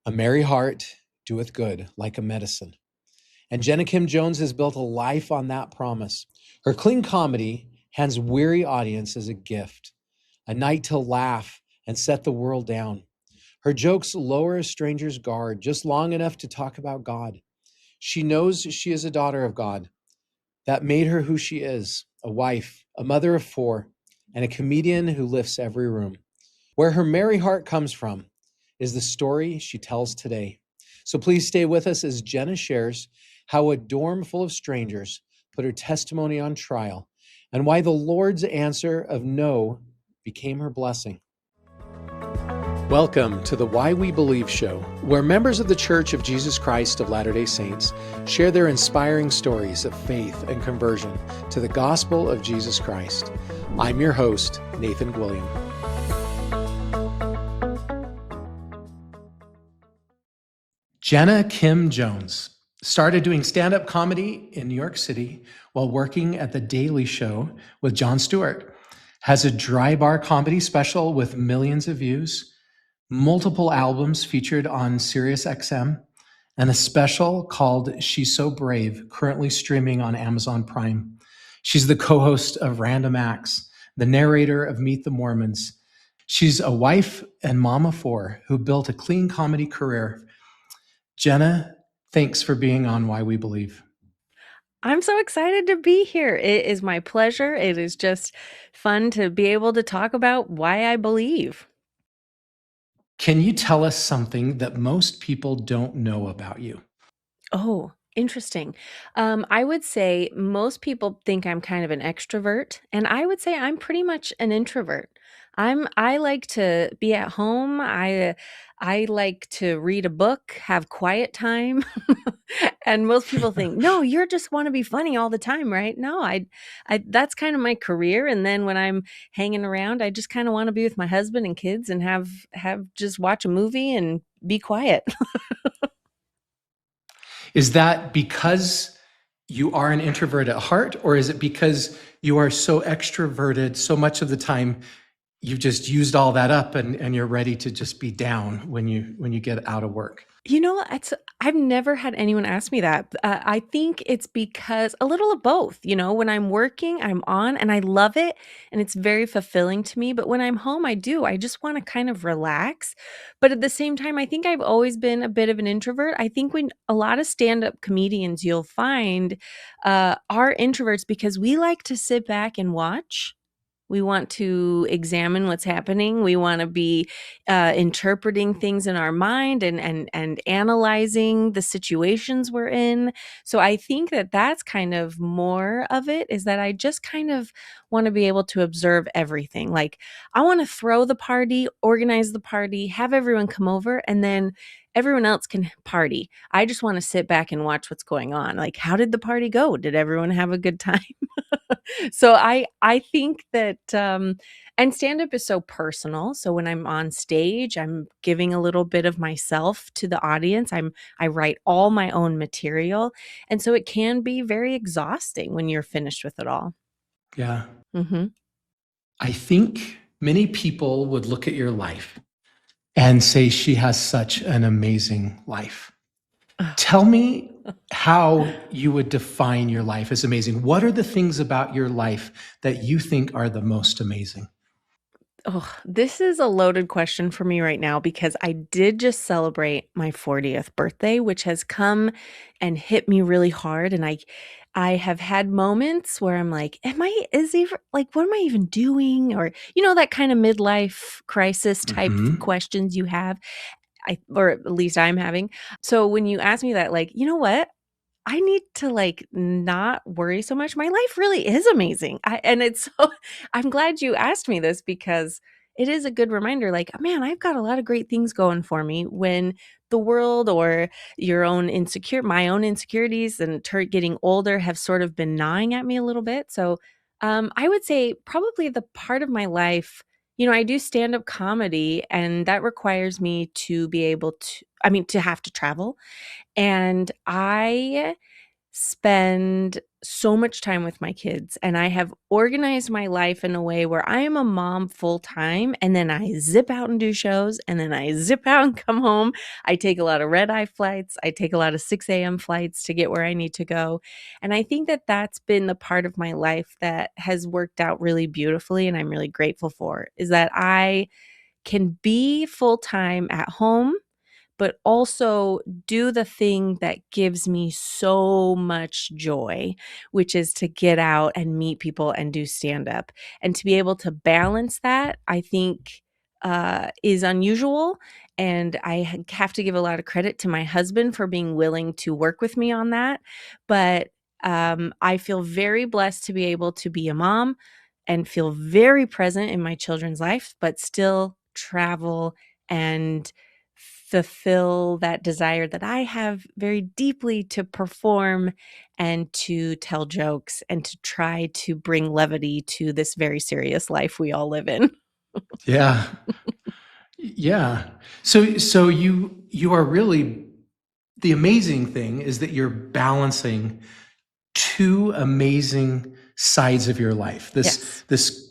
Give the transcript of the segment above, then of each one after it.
A merry heart doeth good, like a medicine. And Jenna Kim Jones has built a life on that promise. Her clean comedy hands weary audiences a gift, a night to laugh and set the world down. Her jokes lower a stranger's guard just long enough to talk about God. She knows she is a daughter of God. That made her who she is, a wife, a mother of four, and a comedian who lifts every room. Where her merry heart comes from is the story she tells today. So please stay with us as Jenna shares how a dorm full of strangers put her testimony on trial and why the Lord's answer of no became her blessing. Welcome to the Why We Believe show, where members of the Church of Jesus Christ of Latter-day Saints share their inspiring stories of faith and conversion to the gospel of Jesus Christ. I'm your host, Nathan Gwilliam. Jenna Kim Jones started doing stand-up comedy in New York City while working at The Daily Show with Jon Stewart, has a dry bar comedy special with millions of views, multiple albums featured on SiriusXM, and a special called She's So Brave, currently streaming on Amazon Prime. She's the co-host of Random Acts, the narrator of Meet the Mormons. She's a wife and mom of four who built a clean comedy career. Jenna, thanks for being on Why We Believe. I'm so excited to be here. It is my pleasure. It is just fun to be able to talk about why I believe. Can you tell us something that most people don't know about you? Oh, interesting. I would say most people think I'm kind of an extrovert, and I would say I'm pretty much an introvert. I like to be at home. I like to read a book, have quiet time. And most people think, "No, you're just want to be funny all the time, right?" No, I that's kind of my career, and then when I'm hanging around, I just kind of want to be with my husband and kids and have just watch a movie and be quiet. Is that because you are an introvert at heart, or is it because you are so extroverted so much of the time you've just used all that up and you're ready to just be down when you get out of work? You know, I've never had anyone ask me that. I think it's because a little of both. You know, when I'm working, I'm on and I love it and it's very fulfilling to me. But when I'm home, I do. I just want to kind of relax. But at the same time, I think I've always been a bit of an introvert. I think when a lot of stand up comedians you'll find are introverts because we like to sit back and watch. We want to examine what's happening. We wanna be, interpreting things in our mind and analyzing the situations we're in. So I think that that's kind of more of it, is that I just kind of wanna be able to observe everything. Like, I wanna throw the party, organize the party, have everyone come over, and then everyone else can party. I just wanna sit back and watch what's going on. Like, how did the party go? Did everyone have a good time? So I think that and stand up is so personal. So when I'm on stage, I'm giving a little bit of myself to the audience. I write all my own material. And so it can be very exhausting when you're finished with it all. Yeah. Mhm. I think many people would look at your life and say she has such an amazing life. Tell me how you would define your life as amazing. What are the things about your life that you think are the most amazing? Oh, this is a loaded question for me right now because I did just celebrate my 40th birthday, which has come and hit me really hard. And I have had moments where I'm like, am I is even like what am I even doing? Or, that kind of midlife crisis type Mm-hmm. questions you have. Or at least I'm having. So when you ask me that, like, you know what? I need to, like, not worry so much. My life really is amazing. And it's so I'm glad you asked me this because it is a good reminder, like, man, I've got a lot of great things going for me when the world or my own insecurities and getting older have sort of been gnawing at me a little bit. So, I would say probably the part of my life, I do stand-up comedy, and that requires me to be able to I mean, to have to travel, and I spend so much time with my kids, and I have organized my life in a way where I am a mom full time, and then I zip out and do shows, and then I zip out and come home. I take a lot of red eye flights. I take a lot of 6 a.m. flights to get where I need to go. And I think that that's been the part of my life that has worked out really beautifully, and I'm really grateful for, is that I can be full time at home but also do the thing that gives me so much joy, which is to get out and meet people and do stand up. And to be able to balance that, I think, is unusual. And I have to give a lot of credit to my husband for being willing to work with me on that. But I feel very blessed to be able to be a mom and feel very present in my children's life, but still travel and fulfill that desire that I have very deeply to perform and to tell jokes and to try to bring levity to this very serious life we all live in. Yeah. Yeah. So you are really, the amazing thing is that you're balancing two amazing sides of your life. This Yes. this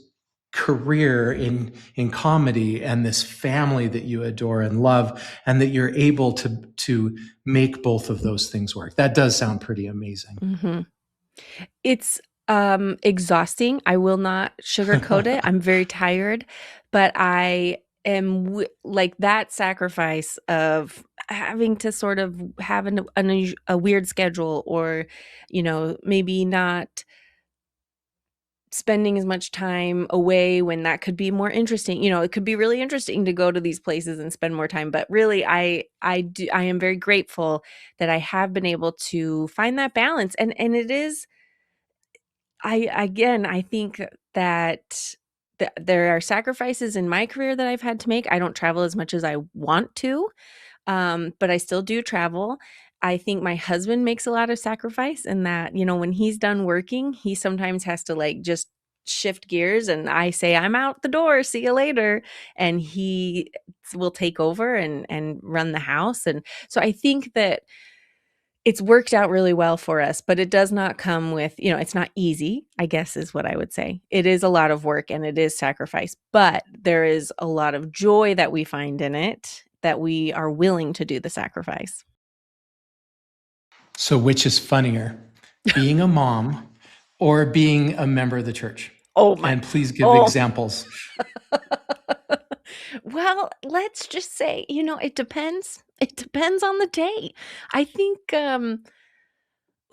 career in comedy and this family that you adore and love, and that you're able to make both of those things work. That does sound pretty amazing. Mhm. It's, exhausting. I will not sugarcoat it. I'm very tired, but I am like, that sacrifice of having to sort of have a weird schedule, or, maybe not spending as much time away when that could be more interesting. It could be really interesting to go to these places and spend more time, but really I am very grateful that I have been able to find that balance. And it is, I think that there are sacrifices in my career that I've had to make. I don't travel as much as I want to, but I still do travel. I think my husband makes a lot of sacrifice in that, when he's done working, he sometimes has to like just shift gears, and I say, I'm out the door, see you later. And he will take over and run the house. And so I think that it's worked out really well for us, but it does not come with, it's not easy, I guess is what I would say. It is a lot of work and it is sacrifice, but there is a lot of joy that we find in it, that we are willing to do the sacrifice. So which is funnier, being a mom or being a member of the church? Oh my. And please give Oh. examples. Well, let's just say, it depends. It depends on the day. I think,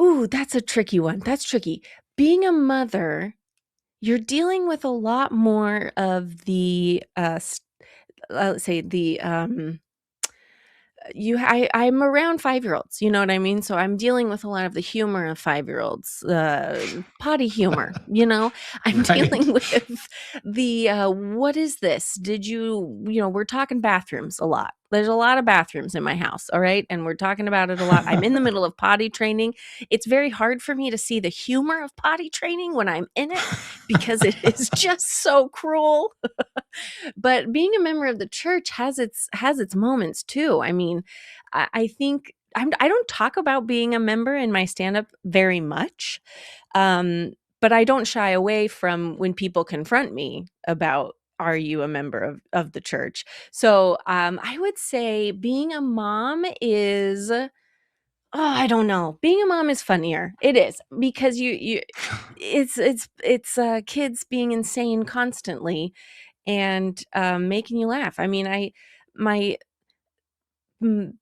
ooh, that's a tricky one. That's tricky. Being a mother, you're dealing with a lot more of the, let's say I'm around 5-year-olds, you know what I mean? So I'm dealing with a lot of the humor of 5-year-olds, potty humor, I'm Right. dealing with the, "What is this? Did we're talking bathrooms a lot. There's a lot of bathrooms in my house, all right? And we're talking about it a lot. I'm in the middle of potty training. It's very hard for me to see the humor of potty training when I'm in it because it is just so cruel. But being a member of the church has its moments too. I mean, I think I don't talk about being a member in my stand-up very much, but I don't shy away from when people confront me about, "Are you a member of the church?" So, I would say being a mom is, I don't know. Being a mom is funnier. It is, because it's kids being insane constantly and, making you laugh. I mean, my mm,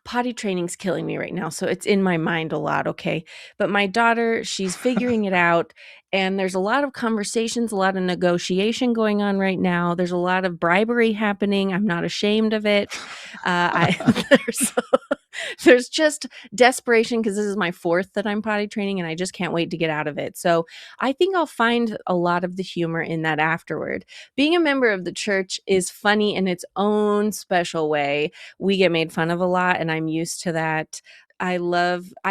potty training's killing me right now, so it's in my mind a lot, okay? But my daughter, she's figuring it out, and there's a lot of conversations, a lot of negotiation going on right now. There's a lot of bribery happening. I'm not ashamed of it. I there's there's just desperation because this is my 4th that I'm potty training, and I just can't wait to get out of it. So, I think I'll find a lot of the humor in that afterward. Being a member of the church is funny in its own special way. We get made fun of a lot, and I'm used to that. I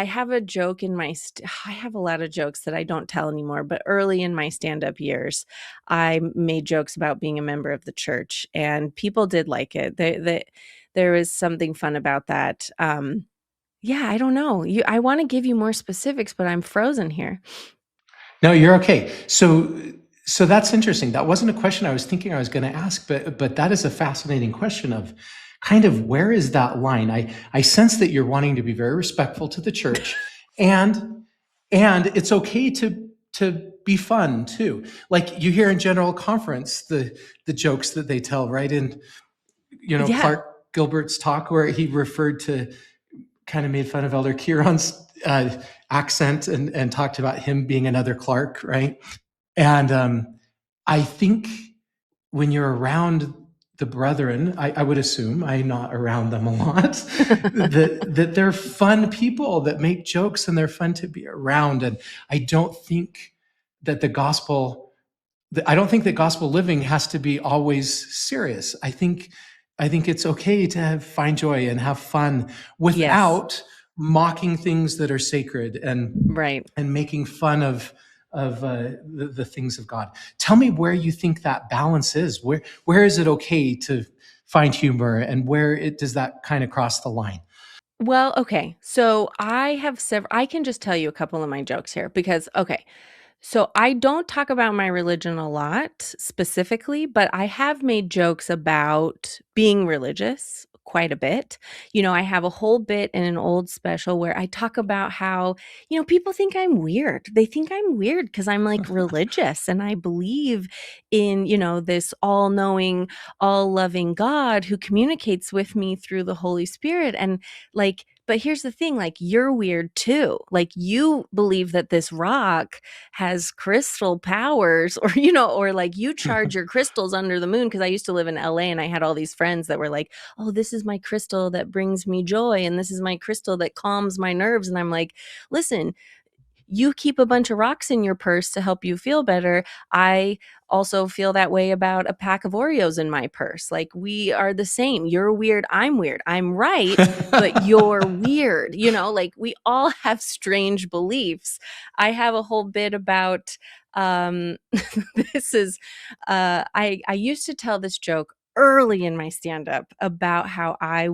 have a joke in I have a lot of jokes that I don't tell anymore, but early in my stand-up years, I made jokes about being a member of the church, and people did like it. There was something fun about that. Yeah, I don't know. I wanna give you more specifics, but I'm frozen here. No, you're okay. So that's interesting. That wasn't a question I was thinking I was going to ask, but that is a fascinating question of kind of where is that line? I sense that you're wanting to be very respectful to the church, and it's okay to be fun too. Like you hear in General Conference the jokes that they tell, right? In Yeah. Clark Gilbert's talk where he referred to, kind of made fun of Elder Kieran's accent, and talked about him being another Clark, right? And I think when you're around the brethren, I would assume I'm not around them a lot, that they're fun people that make jokes and they're fun to be around. And I don't think that the gospel, I don't think that gospel living has to be always serious. I think it's okay to find joy and have fun Yes. without mocking things that are sacred, Right. and making fun of the things of God. Tell me where you think that balance is. Where is it okay to find humor, and where does that kind of cross the line? Well, okay. So I have several I can just tell you a couple of my jokes here because okay. So I don't talk about my religion a lot specifically, but I have made jokes about being religious quite a bit. I have a whole bit in an old special where I talk about how, people think I'm weird. They think I'm weird because I'm like religious and I believe in, this all knowing, all loving God who communicates with me through the Holy Spirit. And like, but here's the thing, like, you're weird too. Like, you believe that this rock has crystal powers, or or like you charge your crystals under the moon, because I used to live in LA and I had all these friends that were like, oh, this is my crystal that brings me joy and this is my crystal that calms my nerves. And I'm like, listen, you keep a bunch of rocks in your purse to help you feel better. I also feel that way about a pack of Oreos in my purse. Like, we are the same. You're weird. I'm weird. I'm right, but you're weird. Like, we all have strange beliefs. I have a whole bit about this is I used to tell this joke early in my stand up about how I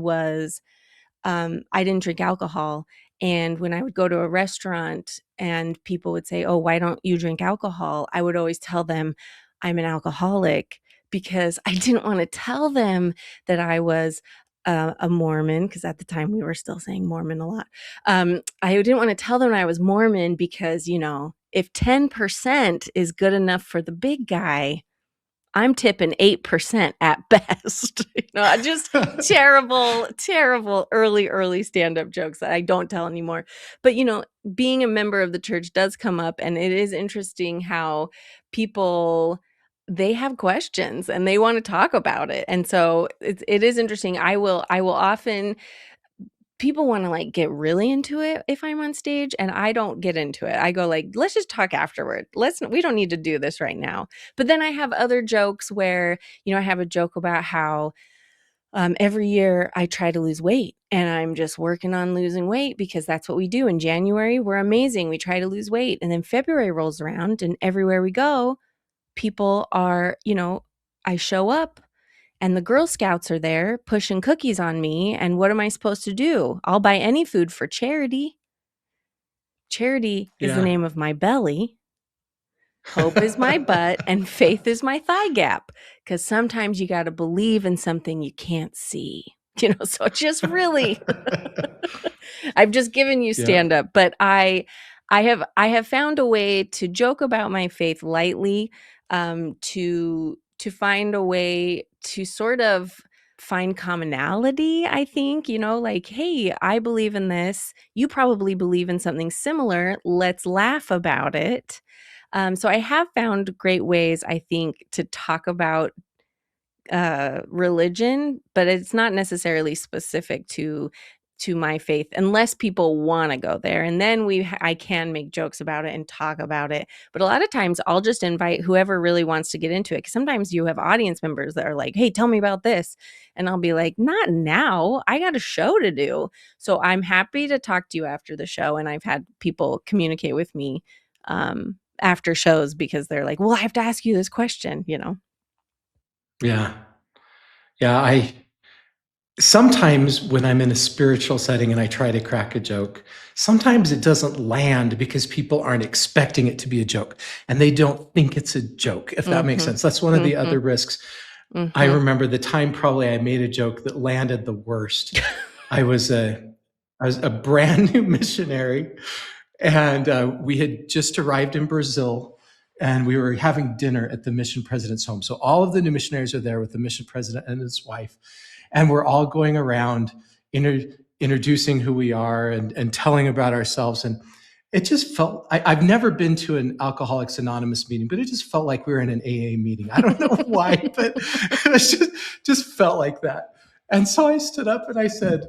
didn't drink alcohol. And when I would go to a restaurant and people would say, oh, why don't you drink alcohol? I would always tell them I'm an alcoholic because I didn't want to tell them that I was a Mormon, because at the time we were still saying Mormon a lot. I didn't want to tell them I was Mormon because, if 10% is good enough for the big guy, I'm tipping 8% at best. Just terrible, terrible early stand-up jokes that I don't tell anymore. But, being a member of the church does come up, and it is interesting how people, they have questions and they want to talk about it. And so it is interesting. I will often, people wanna, like, get really into it if I'm on stage, and I don't get into it. I go like, "Let's just talk afterward. We don't need to do this right now." But then I have other jokes where, I have a joke about how, every year I try to lose weight, and I'm just working on losing weight because that's what we do. In January, we're amazing. We try to lose weight, and then February rolls around, and everywhere we go, people are, I show up and the Girl Scouts are there pushing cookies on me. And what am I supposed to do? I'll buy any food for charity. Charity is the Yeah. name of my belly. Hope is my butt, and faith is my thigh gap. Because sometimes you got to believe in something you can't see. So just really, I've just given you Yeah. stand up, but I have found a way to joke about my faith lightly, to find a way to sort of find commonality. I think, like, hey, I believe in this. You probably believe in something similar. Let's laugh about it. So I have found great ways, I think, to talk about religion, but it's not necessarily specific to my faith unless people want to go there, and then I can make jokes about it and talk about it. But a lot of times I'll just invite whoever really wants to get into it, because sometimes you have audience members that are like, hey, tell me about this, and I'll be like, not now, I got a show to do. So I'm happy to talk to you after the show, and I've had people communicate with me after shows because they're like, well, I have to ask you this question. Yeah. Yeah. sometimes when I'm in a spiritual setting and I try to crack a joke, sometimes it doesn't land because people aren't expecting it to be a joke and they don't think it's a joke, if that makes Mhm. sense. That's one of the Mhm. other risks. I Mhm. remember the time probably I made a joke that landed the worst. I was a I was a brand new missionary, and we had just arrived in Brazil, and we were having dinner at the mission president's home. So all of the new missionaries are there with the mission president and his wife, and we're all going around introducing who we are and telling about ourselves. And it just felt I've never been to an Alcoholics Anonymous meeting, but it just felt like we were in an AA meeting. I don't know why, but it was just felt like that. And so I stood up and I said,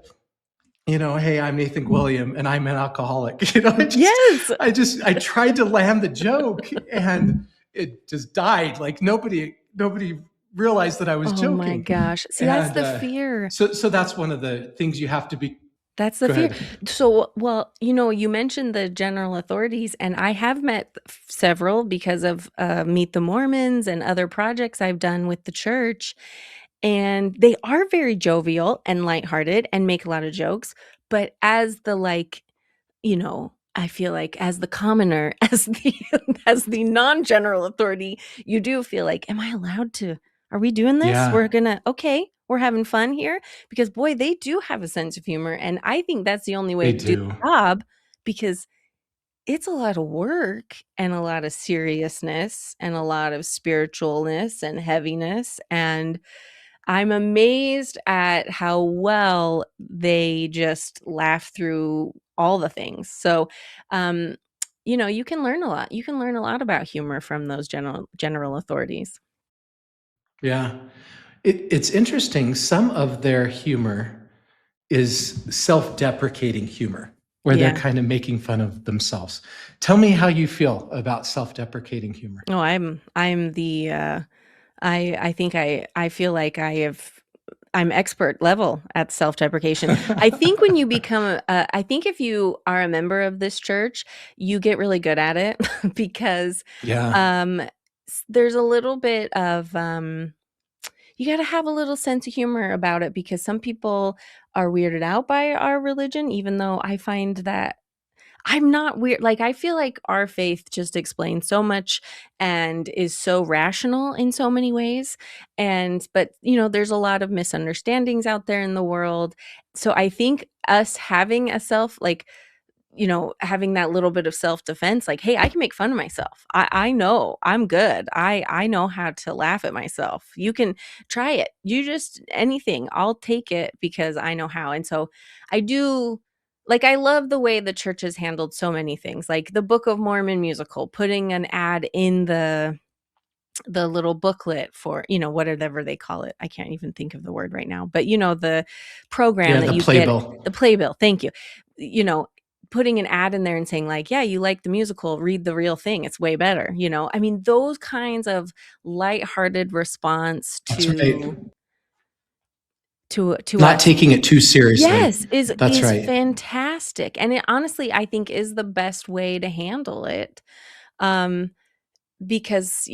hey, I'm Nathan Gwilliam and I'm an alcoholic. Yes. I tried to land the joke and it just died. Like nobody realized that I was Oh my joking. gosh. See, that's And the fear. so that's one of the things you have to be. That's the Go fear. ahead. So, well, you mentioned the general authorities, and I have met several because of Meet the Mormons and other projects I've done with the church. And they are very jovial and lighthearted and make a lot of jokes. But as the I feel like as the commoner, as the non-general authority, you do feel like, am I allowed to? Are we doing this? Yeah, Okay, we're having fun here because boy, they do have a sense of humor, and I think that's the only way they to do do. the job because it's a lot of work and a lot of seriousness and a lot of spiritualness and heaviness, and I'm amazed at how well they just laugh through all the things. So, um, you can learn a lot. You can learn a lot about humor from those general authorities. Yeah. It's interesting. Some of their humor is self-deprecating humor, where they're Yeah. kind of making fun of themselves. Tell me how you feel about self-deprecating humor. Oh, I'm the I think I feel like I'm expert level at self-deprecation. I think when you become I think if you are a member of this church, you get really good at it because Yeah, um there's a little bit of you got to have a little sense of humor about it because some people are weirded out by our religion, even though I find that I'm not weird. Like, I feel like our faith just explains so much and is so rational in so many ways. But, there's a lot of misunderstandings out there in the world. So I think us having a having that little bit of self-defense, like, hey, I can make fun of myself. I know I'm good. I know how to laugh at myself. You can try it. You just anything. I'll take it because I know how. And so I do I love the way the church has handled so many things, like the Book of Mormon musical, putting an ad in the little booklet for, whatever they call it. I can't even think of the word right now, but the program yeah, that the you get, playbill. the playbill. Thank you. You know, putting an ad in there and saying like, yeah, you like the musical, read the real thing. It's way better. I mean, those kinds of lighthearted response That's right. to Not us. taking it too seriously. Yes, is That's is right. fantastic. And it honestly, I think is the best way to handle it. Um, because,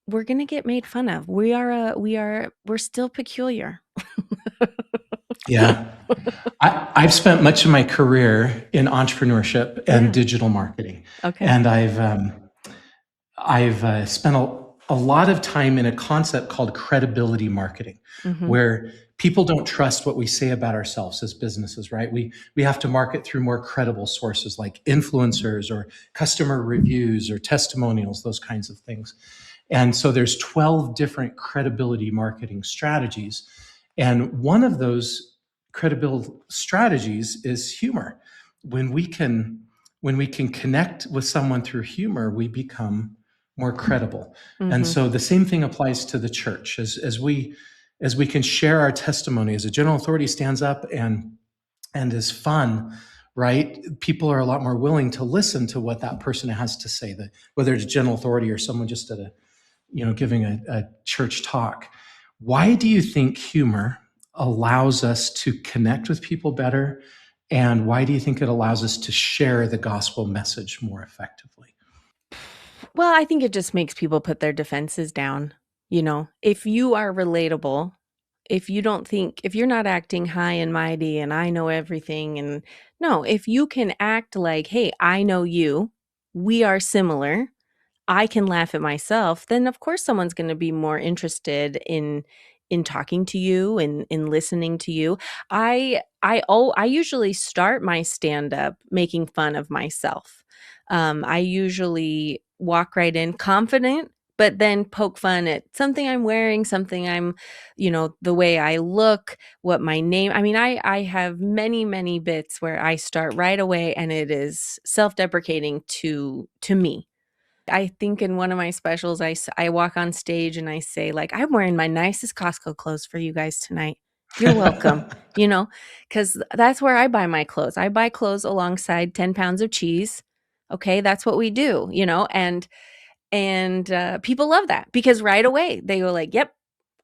we're gonna get made fun of. We're still peculiar. Yeah. I've spent much of my career in entrepreneurship and Yeah, digital marketing, okay. and I've spent a lot of time in a concept called credibility marketing, Mhm, where people don't trust what we say about ourselves as businesses, right? We have to market through more credible sources like influencers or customer reviews or testimonials, those kinds of things. And so there's 12 different credibility marketing strategies. And one of those credible strategies is humor. When we can when we can connect with someone through humor, we become more credible. And mhm, so the same thing applies to the church. As we can share our testimony, as a general authority stands up and is fun, right? People are a lot more willing to listen to what that person has to say, that whether it's a general authority or someone just at a giving a church talk. Why do you think humor allows us to connect with people better? And why do you think it allows us to share the gospel message more effectively? Well, I think it just makes people put their defenses down. If you are relatable, if you don't think, if you're not acting high and mighty and I know everything, and no, if you can act like, hey, I know you, we are similar, I can laugh at myself, then of course someone's going to be more interested in talking to you and in listening to you. I usually start my stand up making fun of myself. I usually walk right in confident, but then poke fun at something I'm wearing, something I'm, the way I look, what my name. I mean, I have many bits where I start right away, and it is self-deprecating to me. I think in one of my specials, I walk on stage and I say, like, "I'm wearing my nicest Costco clothes for you guys tonight. You're welcome." You know, because that's where I buy my clothes. I buy clothes alongside 10 pounds of cheese. Okay, that's what we do, and people love that because right away they go like, "Yep,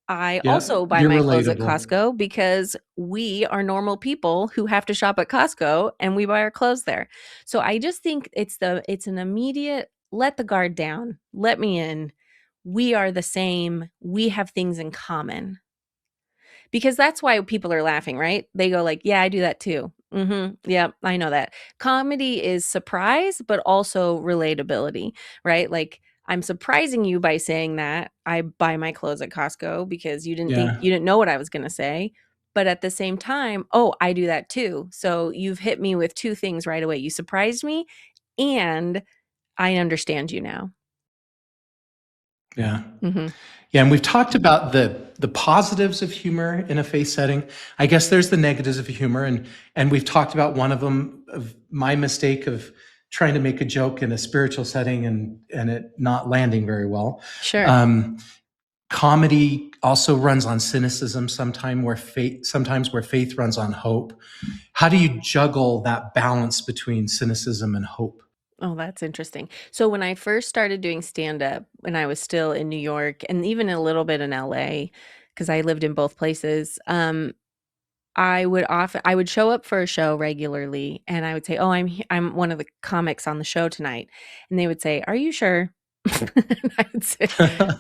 I Yeah, also buy you're my clothes at relatable. Costco because we are normal people who have to shop at Costco and we buy our clothes there." So I just think it's an immediate let the guard down. Let me in. We are the same. We have things in common. Because that's why people are laughing, right? They go like, "Yeah, I do that too." Mhm. Yep, I know that. Comedy is surprise, but also relatability, right? Like, I'm surprising you by saying that I buy my clothes at Costco because Yeah. you didn't know what I was gonna say. But at the same time, "Oh, I do that too." So you've hit me with 2 things right away. You surprised me, and I understand you now. Yeah. Mhm. Yeah, and we've talked about the positives of humor in a faith setting. I guess there's the negatives of humor, and we've talked about one of them, of my mistake of trying to make a joke in a spiritual setting and it not landing very well. Sure. Um, Comedy also runs on cynicism sometimes where faith runs on hope. How do you juggle that balance between cynicism and hope? Oh, that's interesting. So when I first started doing stand up, when I was still in New York and even a little bit in LA, because I lived in both places, I would show up for a show regularly and I would say, "Oh, I'm one of the comics on the show tonight." And they would say, "Are you sure?" And I would say,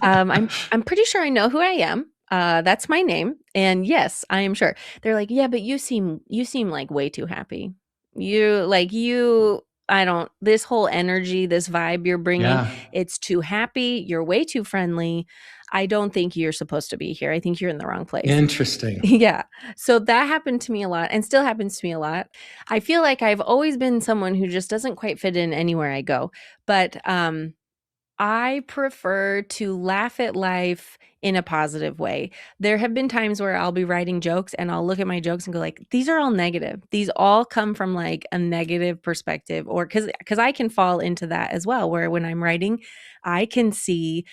I'm pretty sure I know who I am. That's my name. And yes, I am sure." They're like, "Yeah, but you seem like way too happy. I don't this whole energy, this vibe you're bringing, Yeah, it's too happy. You're way too friendly. I don't think you're supposed to be here. I think you're in the wrong place." interesting. Yeah. So that happened to me a lot and still happens to me a lot. I feel like I've always been someone who just doesn't quite fit in anywhere I go. But I prefer to laugh at life in a positive way. There have been times where I'll be writing jokes and I'll look at my jokes and go like, "These are all negative. These all come from like a negative perspective," or cuz I can fall into that as well where when I'm writing, I can see,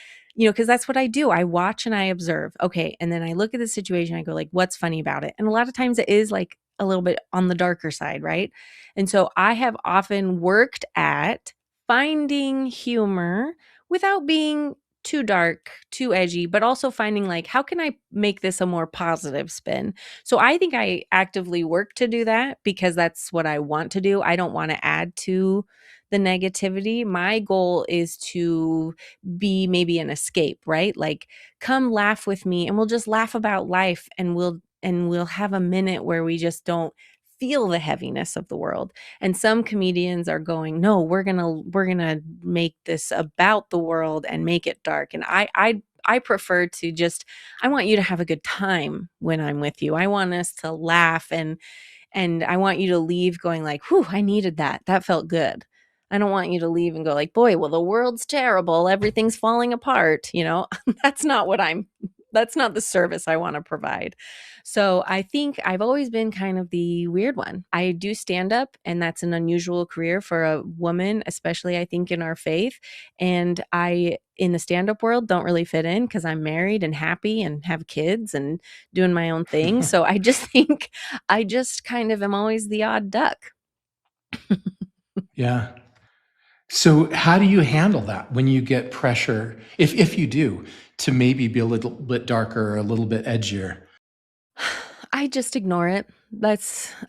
cuz that's what I do. I watch and I observe. Okay, and then I look at the situation, I go like, "What's funny about it?" And a lot of times it is like a little bit on the darker side, right? And so I have often worked at finding humor without being too dark, too edgy, but also finding like, how can I make this a more positive spin? So I think I actively work to do that because that's what I want to do. I don't want to add to the negativity. My goal is to be maybe an escape, right? Like, come laugh with me and we'll just laugh about life, and we'll have a minute where we just don't feel the heaviness of the world. And some comedians are going, "No, we're gonna make this about the world and make it dark." And I prefer to just I want you to have a good time when I'm with you. I want us to laugh, and I want you to leave going like, "Whew, I needed that. That felt good." I don't want you to leave and go like, "Boy, well, the world's terrible. Everything's falling apart." That's not that's not the service I want to provide. So I think I've always been kind of the weird one. I do stand up, and that's an unusual career for a woman, especially I think in our faith. And I, in the stand up world, don't really fit in because I'm married and happy and have kids and doing my own thing. So I just think I just kind of am always the odd duck. Yeah. So how do you handle that when you get pressure, if you do, to maybe be a little bit darker or a little bit edgier? I just ignore it.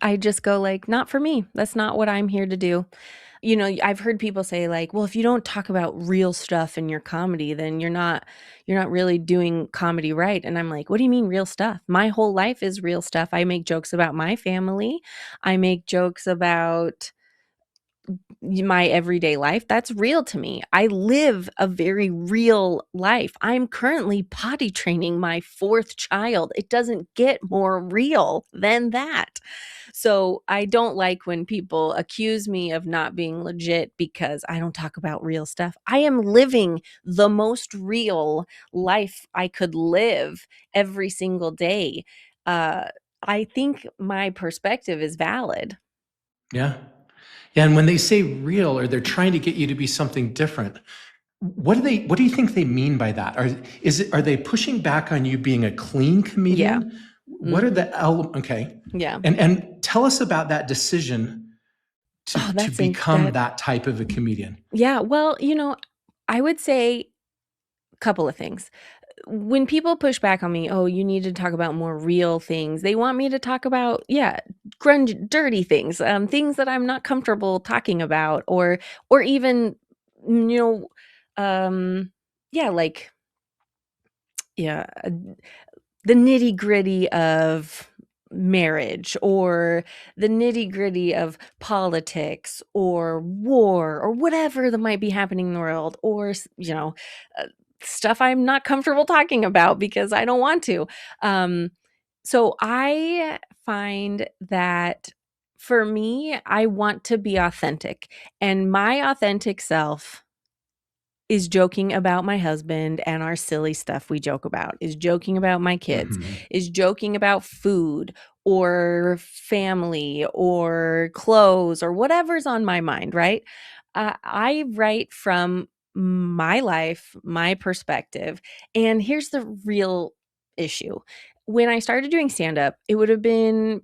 I just go like, not for me. That's not what I'm here to do. I've heard people say like, well, if you don't talk about real stuff in your comedy, then you're not really doing comedy right. And I'm like, what do you mean real stuff? My whole life is real stuff. I make jokes about my family. I make jokes about my everyday life. That's real to me. I live a very real life. I'm currently potty training my fourth child. It doesn't get more real than that. So I don't like when people accuse me of not being legit because I don't talk about real stuff. I am living the most real life I could live every single day. Uh, I think my perspective is valid. Yeah. Yeah. And when they say real or they're trying to get you to be something different, what do you think they mean by that? Are they pushing back on you being a clean Yeah. comedian? What are Mhm. the okay. Yeah. And tell us about that decision Oh, to become that type of a comedian. yeah, well, I would say a couple of things. When people push back on me, "Oh, you need to talk about more real things." They want me to talk about, yeah, grunge dirty things, things that I'm not comfortable talking about or even, you know, yeah, like, yeah, the nitty-gritty of marriage or the nitty-gritty of politics or war or whatever that might be happening in the world or uh, stuff I'm not comfortable talking about because I don't want to. um so I find that for me, I want to be authentic, and my authentic self is joking about my husband and our silly stuff we joke about, is joking about my kids, Mhm. is joking about food or family or clothes or whatever's on my mind, right? I write from my life, my perspective. And here's the real issue. When I started doing stand up, it would have been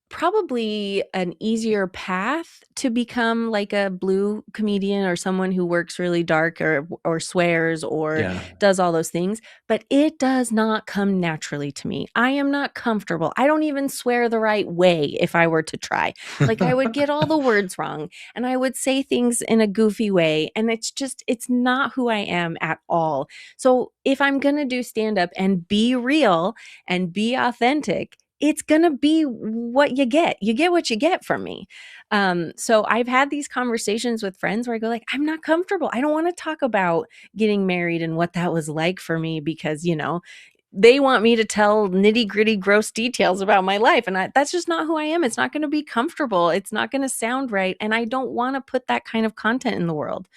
probably an easier path to become like a blue comedian or someone who works really dark or swears or Yeah. does all those things, but it does not come naturally to me. I am not comfortable. I don't even swear the right way if I were to try. Like I would get all the words wrong and I would say things in a goofy way, and it's not who I am at all. So if I'm going to do stand up and be real and be authentic, it's gonna be what you get. You get what you get from me. So I've had these conversations with friends where I go like, I'm not comfortable. I don't want to talk about getting married and what that was like for me because, they want me to tell nitty gritty, gross details about my life. And that's just not who I am. It's not going to be comfortable. It's not going to sound right. And I don't want to put that kind of content in the world.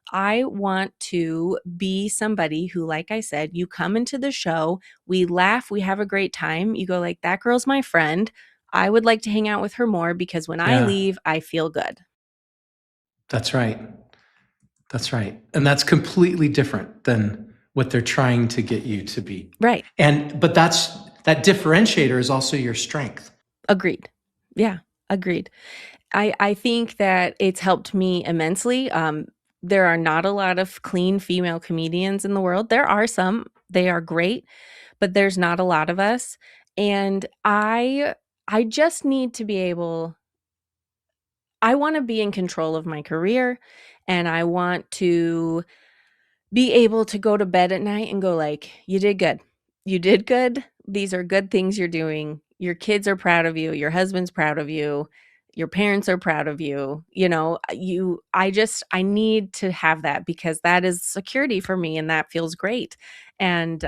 I want to be somebody who, like I said, you come into the show, we laugh, we have a great time. You go like, that girl's my friend. I would like to hang out with her more because when I Yeah. leave, I feel good. That's right. That's right. And that's completely different than what they're trying to get you to be. Right. But that differentiator is also your strength. Agreed. Yeah, agreed. I think that it's helped me immensely. There are not a lot of clean female comedians in the world. There are some, they are great, but there's not a lot of us. And I just need to be able I want to be in control of my career, and I want to be able to go to bed at night and go like, you did good. You did good. These are good things you're doing. Your kids are proud of you. Your husband's proud of you. Your parents are proud of you. I need to have that because that is security for me and that feels great. And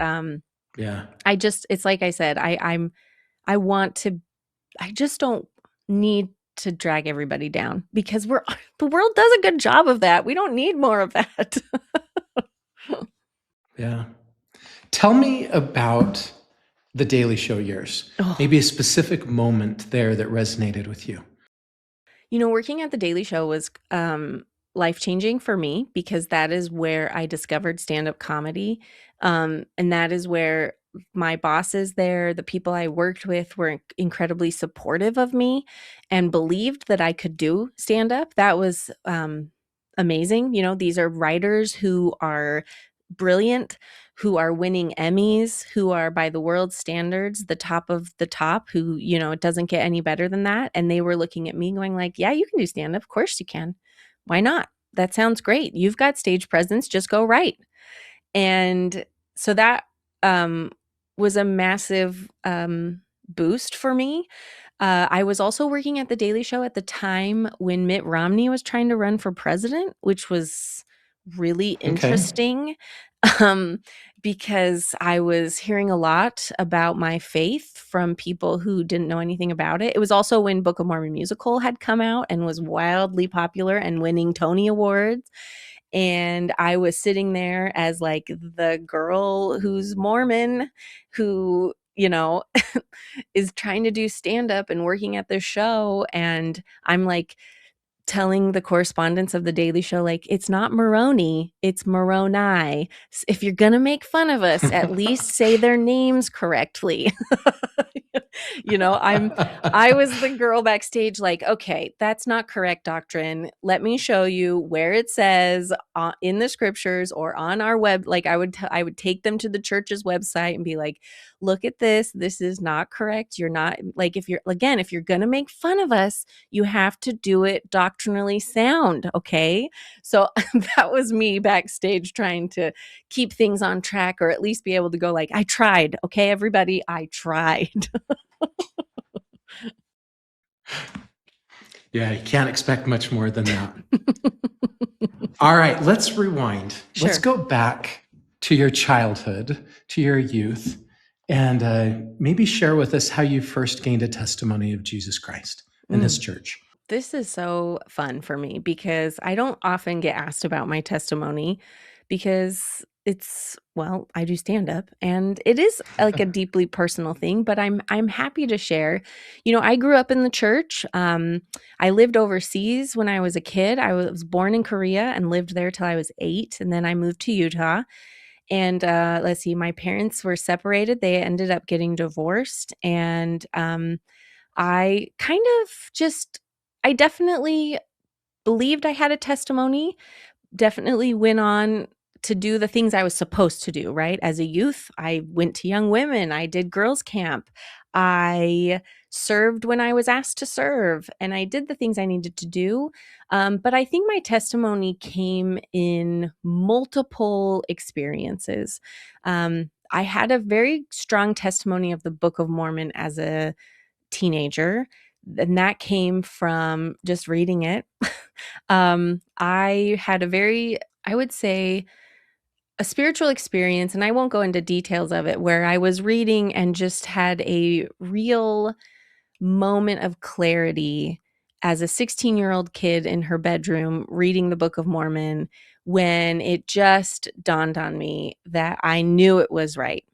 Yeah. it's like I said, I want to I just don't need to drag everybody down because the world does a good job of that. We don't need more of that. Yeah. Tell me about the Daily Show years. Oh, Maybe a specific moment there that resonated with you. working at the Daily Show was life-changing for me because that is where I discovered stand-up comedy. And that is where my bosses there, the people I worked with were incredibly supportive of me and believed that I could do stand-up. That was amazing. These are writers who are brilliant, who are winning Emmys, who are by the world standards, the top of the top, who, it doesn't get any better than that. And they were looking at me going like, yeah, you can do stand up. Of course you can. Why not? That sounds great. You've got stage presence. Just go right. And so that was a massive boost for me. I was also working at The Daily Show at the time when Mitt Romney was trying to run for president, which was really interesting um, because I was hearing a lot about my faith from people who didn't know anything about it. It was also when Book of Mormon musical had come out and was wildly popular and winning Tony Awards. And I was sitting there as like the girl who's Mormon, who, is trying to do stand up and working at this show. And I'm like telling the correspondents of The Daily Show, like, it's not Maroney, it's Moroni. If you're going to make fun of us, at least say their names correctly. I was the girl backstage like, okay, that's not correct doctrine. Let me show you where it says in the scriptures or on our web. Like I would take them to the church's website and be like, look at this. This is not correct. You're not like, if you're going to make fun of us, you have to do it doctrinally sound. Okay. So that was me backstage trying to keep things on track, or at least be able to go like, I tried. Okay, everybody, I tried. Yeah, you can't expect much more than that. All right, let's rewind. Sure. Let's go back to your childhood, to your youth, and maybe share with us how you first gained a testimony of Jesus Christ in this church. This is so fun for me because I don't often get asked about my testimony because I do stand up and it is like a deeply personal thing, but I'm happy to share. I grew up in the church. I lived overseas when I was a kid. I was born in Korea and lived there till I was 8, and then I moved to Utah. And let's see, my parents were separated. They ended up getting divorced, and I kind of I definitely believed I had a testimony, definitely went on to do the things I was supposed to do, right? As a youth, I went to Young Women, I did girls camp, I served when I was asked to serve, and I did the things I needed to do. But I think my testimony came in multiple experiences. I had a very strong testimony of the Book of Mormon as a teenager, and that came from just reading it. I had I would say, a spiritual experience, and I won't go into details of it, where I was reading and just had a real moment of clarity as a 16-year-old kid in her bedroom reading the Book of Mormon, when it just dawned on me that I knew it was right.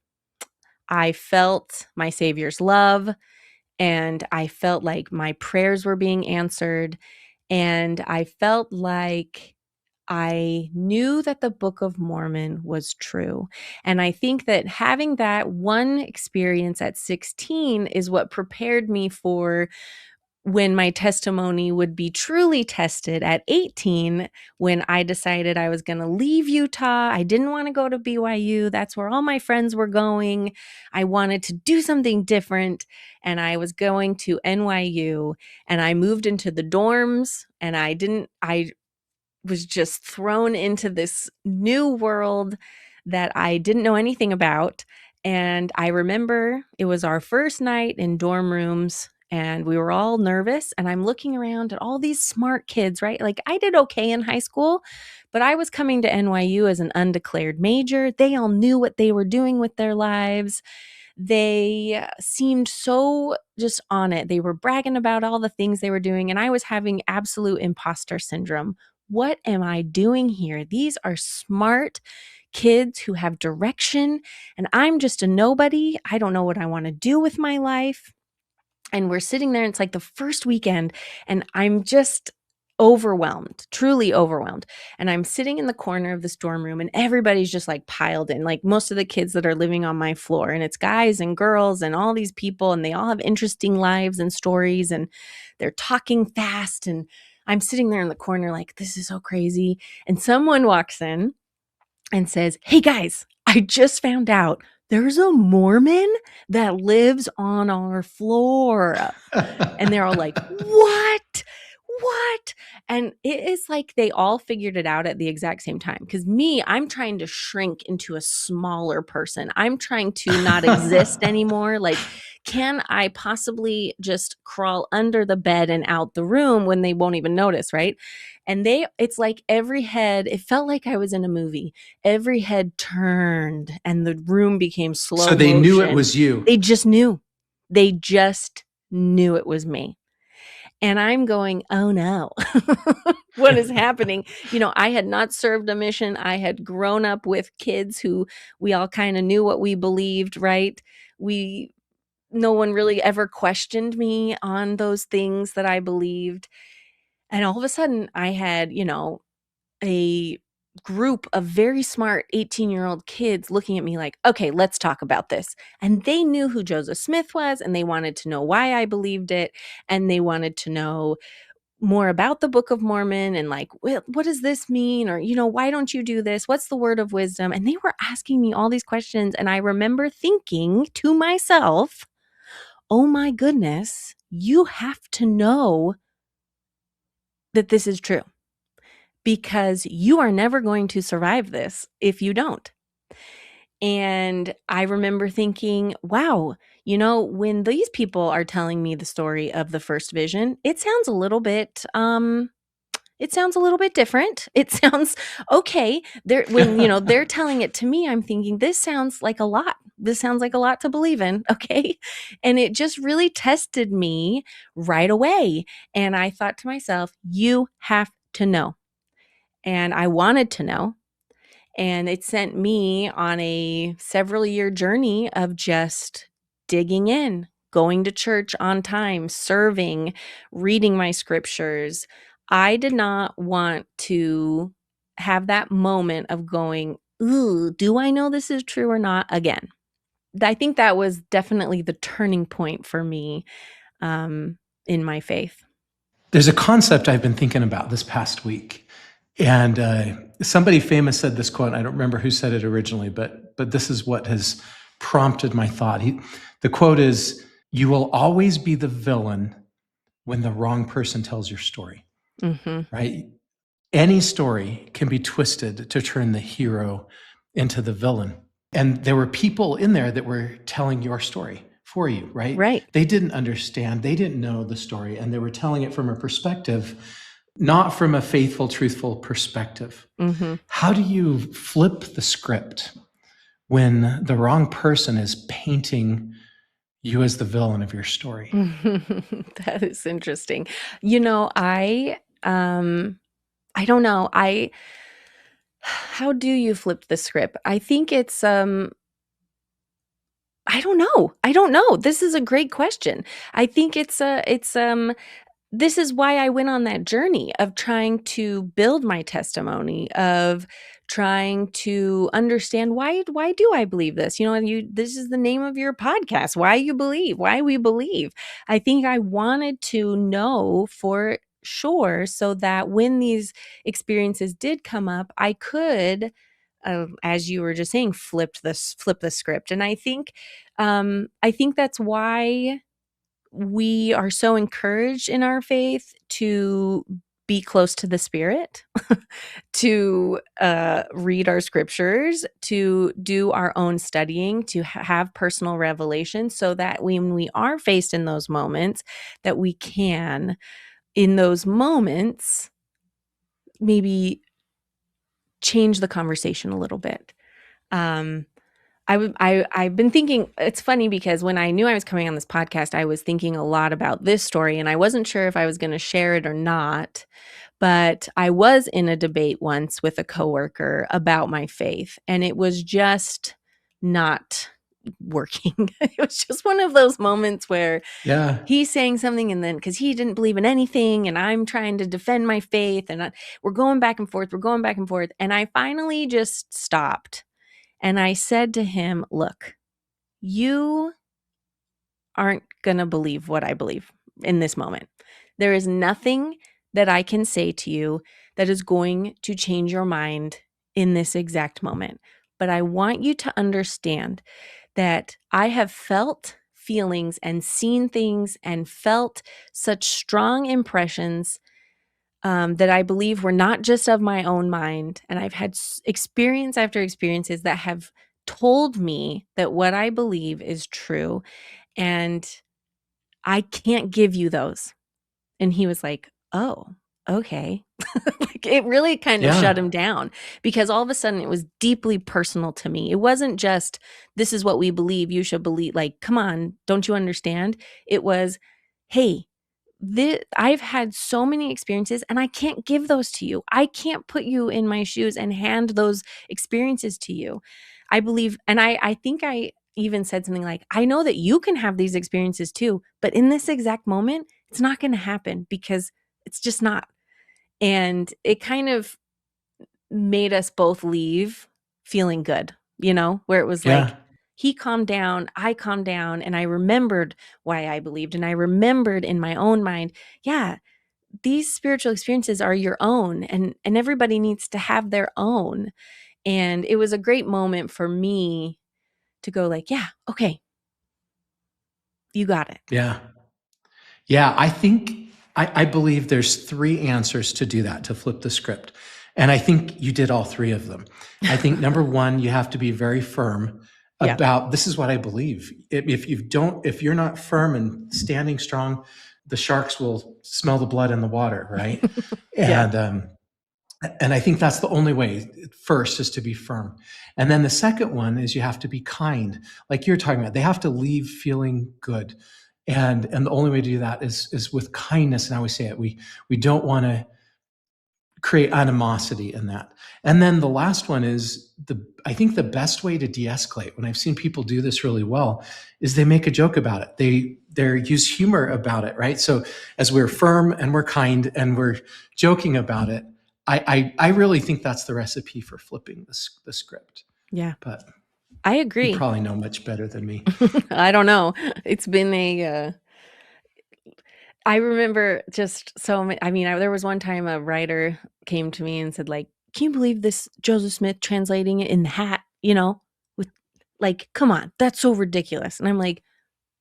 I felt my Savior's love, and I felt like my prayers were being answered, and I felt like I knew that the Book of Mormon was true. And I think that having that one experience at 16 is what prepared me for when my testimony would be truly tested at 18, when I decided I was going to leave Utah. I didn't want to go to BYU. That's where all my friends were going. I wanted to do something different, and I was going to NYU, and I moved into the dorms, and I was just thrown into this new world that I didn't know anything about. And I remember it was our first night in dorm rooms, and we were all nervous, and I'm looking around at all these smart kids, right? Like, I did okay in high school, but I was coming to NYU as an undeclared major. They all knew what they were doing with their lives. They seemed so just on it. They were bragging about all the things they were doing, and I was having absolute imposter syndrome. What am I doing here? These are smart kids who have direction, and I'm just a nobody. I don't know what I want to do with my life. And we're sitting there, and it's like the first weekend, and I'm just overwhelmed, truly overwhelmed. And I'm sitting in the corner of this dorm room, and everybody's just like piled in, like most of the kids that are living on my floor. And it's guys and girls and all these people, and they all have interesting lives and stories, and they're talking fast. And I'm sitting there in the corner like, this is so crazy. And someone walks in, and says, "Hey guys, I just found out there's a Mormon that lives on our floor." And they're all like, "What? What?" And it is like they all figured it out at the exact same time. Because me, I'm trying to shrink into a smaller person. I'm trying to not exist anymore. Like, can I possibly just crawl under the bed and out the room when they won't even notice, right? And it's like every head, it felt like I was in a movie. Every head turned and the room became slow So they knew it motion. was you. They just knew. They just knew it was me. And I'm going, "Oh no, what is happening?" I had not served a mission. I had grown up with kids who we all kind of knew what we believed, right? No one really ever questioned me on those things that I believed. And all of a sudden I had, a group of very smart 18-year-old kids looking at me like, "Okay, let's talk about this." And they knew who Joseph Smith was, and they wanted to know why I believed it, and they wanted to know more about the Book of Mormon and like, what does this mean? Or, why don't you do this? What's the word of wisdom? And they were asking me all these questions. And I remember thinking to myself, "Oh my goodness, you have to know that this is true, because you are never going to survive this if you don't." And I remember thinking, wow, when these people are telling me the story of the first vision, it sounds a little bit different. It sounds okay. They're telling it to me, I'm thinking, this sounds like a lot. This sounds like a lot to believe in. Okay. And it just really tested me right away. And I thought to myself, you have to know. And I wanted to know. And it sent me on a several year journey of just digging in, going to church on time, serving, reading my scriptures. I did not want to have that moment of going, "Ooh, do I know this is true or not?" again. I think that was definitely the turning point for me in my faith. There's a concept I've been thinking about this past week. And somebody famous said this quote. I don't remember who said it originally, but this is what has prompted my thought. The quote is, "You will always be the villain when the wrong person tells your story." Mm-hmm. Right? Any story can be twisted to turn the hero into the villain. And there were people in there that were telling your story for you, right? Right. They didn't understand, they didn't know the story, and they were telling it from a perspective, not from a faithful, truthful perspective. Mm-hmm. How do you flip the script when the wrong person is painting you as the villain of your story? That is interesting. I don't know. How do you flip the script? I think it's I don't know. I don't know. This is a great question. I think this is why I went on that journey of trying to build my testimony, of trying to understand why do I believe this? This is the name of your podcast. Why we believe. I think I wanted to know for sure so that when these experiences did come up, I could as you were just saying, flip the script. And I think that's why we are so encouraged in our faith to be close to the Spirit, to read our scriptures, to do our own studying, to have personal revelation, so that when we are faced in those moments, that we can, in those moments, maybe change the conversation a little bit. Um, I've been thinking, it's funny because when I knew I was coming on this podcast, I was thinking a lot about this story, and I wasn't sure if I was going to share it or not. But I was in a debate once with a coworker about my faith, and it was just not working. It was just one of those moments where Yeah. he's saying something, and then because he didn't believe in anything, and I'm trying to defend my faith, and we're going back and forth, and I finally just stopped. And I said to him, "Look, you aren't going to believe what I believe in this moment. There is nothing that I can say to you that is going to change your mind in this exact moment. But I want you to understand that I have felt feelings and seen things and felt such strong impressions that I believe were not just of my own mind. And I've had experience after experiences that have told me that what I believe is true. And I can't give you those. And he was like, oh, okay. Like it really kind of shut Yeah. him down because all of a sudden it was deeply personal to me. It wasn't just, this is what we believe, you should believe. Like, come on, don't you understand? It was, hey, I've had so many experiences and I can't give those to you. I can't put you in my shoes and hand those experiences to you. I believe, and I think I even said something like, I know that you can have these experiences too, but in this exact moment, it's not going to happen because it's just not. And it kind of made us both leave feeling good, where it was like, Yeah. he calmed down, I calmed down, and I remembered why I believed. And I remembered in my own mind, yeah, these spiritual experiences are your own, and everybody needs to have their own. And it was a great moment for me to go like, yeah, okay, you got it. Yeah. Yeah, I believe there's three answers to do that, to flip the script. And I think you did all three of them. I think number one, you have to be very firm Yeah. about this is what I believe. If you're not firm and standing strong, the sharks will smell the blood in the water, right? Yeah. And I think that's the only way. First is to be firm. And then the second one is you have to be kind. Like you're talking about, they have to leave feeling good. And the only way to do that is with kindness. And I always say it. We don't want to create animosity in that. And then the last one is I think the best way to de-escalate, when I've seen people do this really well, is they make a joke about it. They use humor about it, right? So as we're firm and we're kind and we're joking about it, I really think that's the recipe for flipping the script. Yeah. But I you agree. probably know much better than me. I don't know. It's been I remember just so many. I mean, there was one time a writer came to me and said, like, "Can you believe this Joseph Smith translating it in the hat? With like, come on, that's so ridiculous." And I'm like,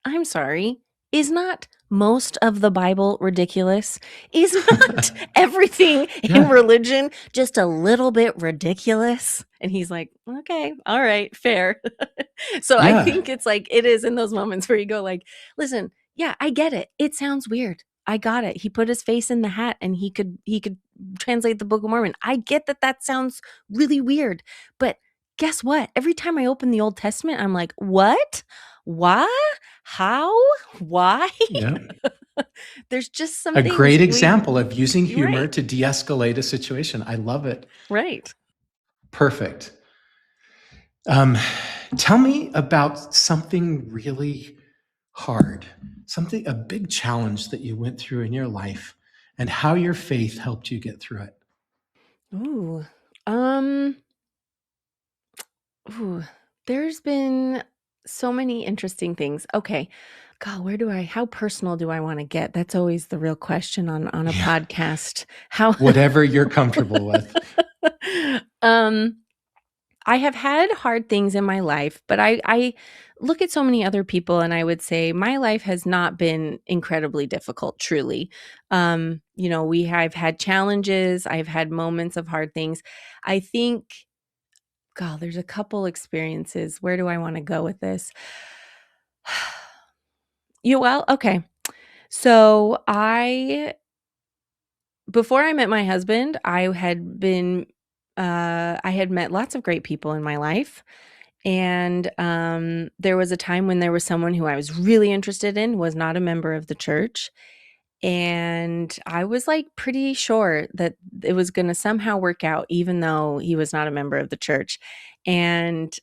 "I'm sorry. Is not most of the Bible ridiculous? Is not everything in Yeah. religion just a little bit ridiculous?" And he's like, "Okay, all right, fair." So I Yeah. think it's like it is in those moments where you go like, "Listen, yeah, I get it. It sounds weird. I got it. He put his face in the hat and he could translate the Book of Mormon. I get that sounds really weird. But guess what? Every time I open the Old Testament, I'm like, "What? Why? How? Why?" Yeah. There's just some A things great example of using you're humor right. to de-escalate a situation. I love it. Right. Perfect. Um, Tell me about something really hard, a big challenge that you went through in your life, and how your faith helped you get through it. Ooh. Um, ooh. There's been so many interesting things. Okay. God, how personal do I want to get? That's always the real question on a Yeah, podcast. How whatever you're comfortable with. um I have had hard things in my life, but I look at so many other people and I would say my life has not been incredibly difficult, truly. I've had challenges, I've had moments of hard things. I think, God, there's a couple experiences. Where do I want to go with this? Okay. So before I met my husband, I had met lots of great people in my life. And there was a time when there was someone who I was really interested in, was not a member of the church. And I was like pretty sure that it was going to somehow work out, even though he was not a member of the church. And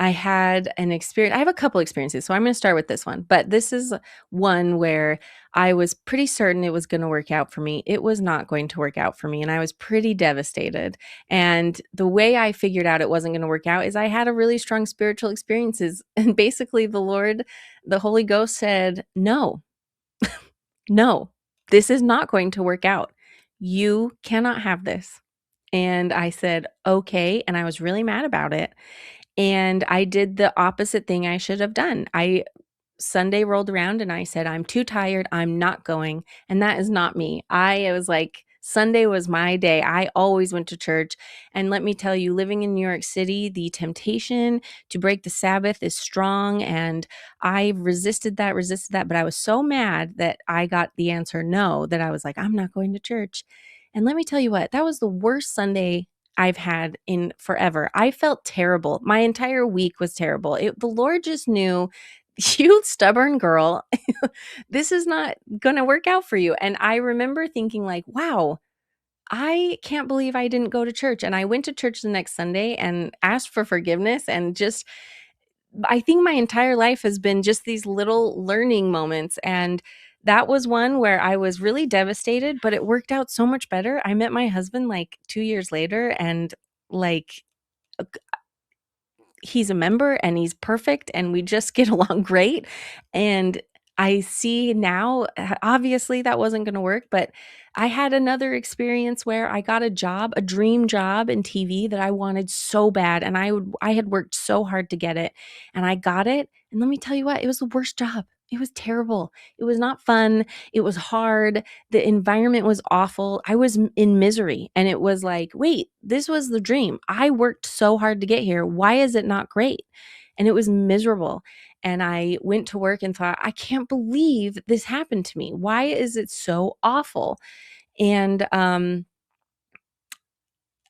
I had an experience. I have a couple experiences, so I'm going to start with this one. But this is one where I was pretty certain it was going to work out for me. It was not going to work out for me, and I was pretty devastated. And the way I figured out it wasn't going to work out is I had a really strong spiritual experiences, and basically the Holy Ghost said, "No, no, this is not going to work out. You cannot have this." And I said, "Okay," and I was really mad about it, and I did the opposite thing I should have done. I Sunday rolled around and I said, "I'm too tired, I'm not going," and that is not me. I was like Sunday was my day. I always went to church, and let me tell you, living in New York City, the temptation to break the Sabbath is strong, and I resisted that, but I was so mad that I got the answer no, that I was like, "I'm not going to church." And let me tell you what, that was the worst Sunday I've had in forever. I felt terrible. My entire week was terrible. The Lord just knew, "You stubborn girl, this is not gonna work out for you." And I remember thinking like, "Wow, I can't believe I didn't go to church." And I went to church the next Sunday and asked for forgiveness, and just I think my entire life has been just these little learning moments, and that was one where I was really devastated, but it worked out so much better. I met my husband like 2 years later, and like he's a member and he's perfect and we just get along great. And I see now, obviously that wasn't going to work, but I had another experience where I got a job, a dream job in TV that I wanted so bad, and I had worked so hard to get it, and I got it. And let me tell you what, it was the worst job. It was terrible. It was not fun. It was hard. The environment was awful. I was in misery, and it was like, wait, this was the dream. I worked so hard to get here. Why is it not great? And it was miserable. And I went to work and thought, I can't believe this happened to me. Why is it so awful? And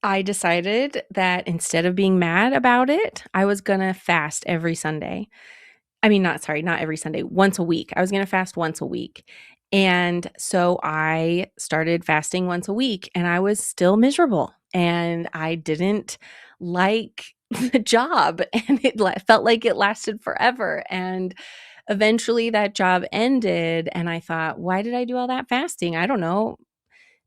I decided that instead of being mad about it, I was going to fast every Sunday. I mean, not every Sunday, once a week. I was gonna fast once a week. And so I started fasting once a week, and I was still miserable, and I didn't like the job, and felt like it lasted forever. And eventually that job ended, and I thought, "Why did I do all that fasting? I don't know.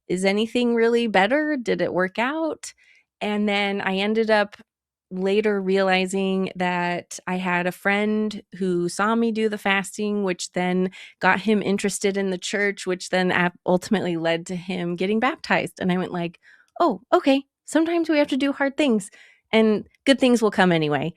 Is anything really better? Did it work out?" And then I ended up later realizing that I had a friend who saw me do the fasting, which then got him interested in the church, which then ultimately led to him getting baptized. And I went like, "Oh, okay. Sometimes we have to do hard things, and good things will come anyway."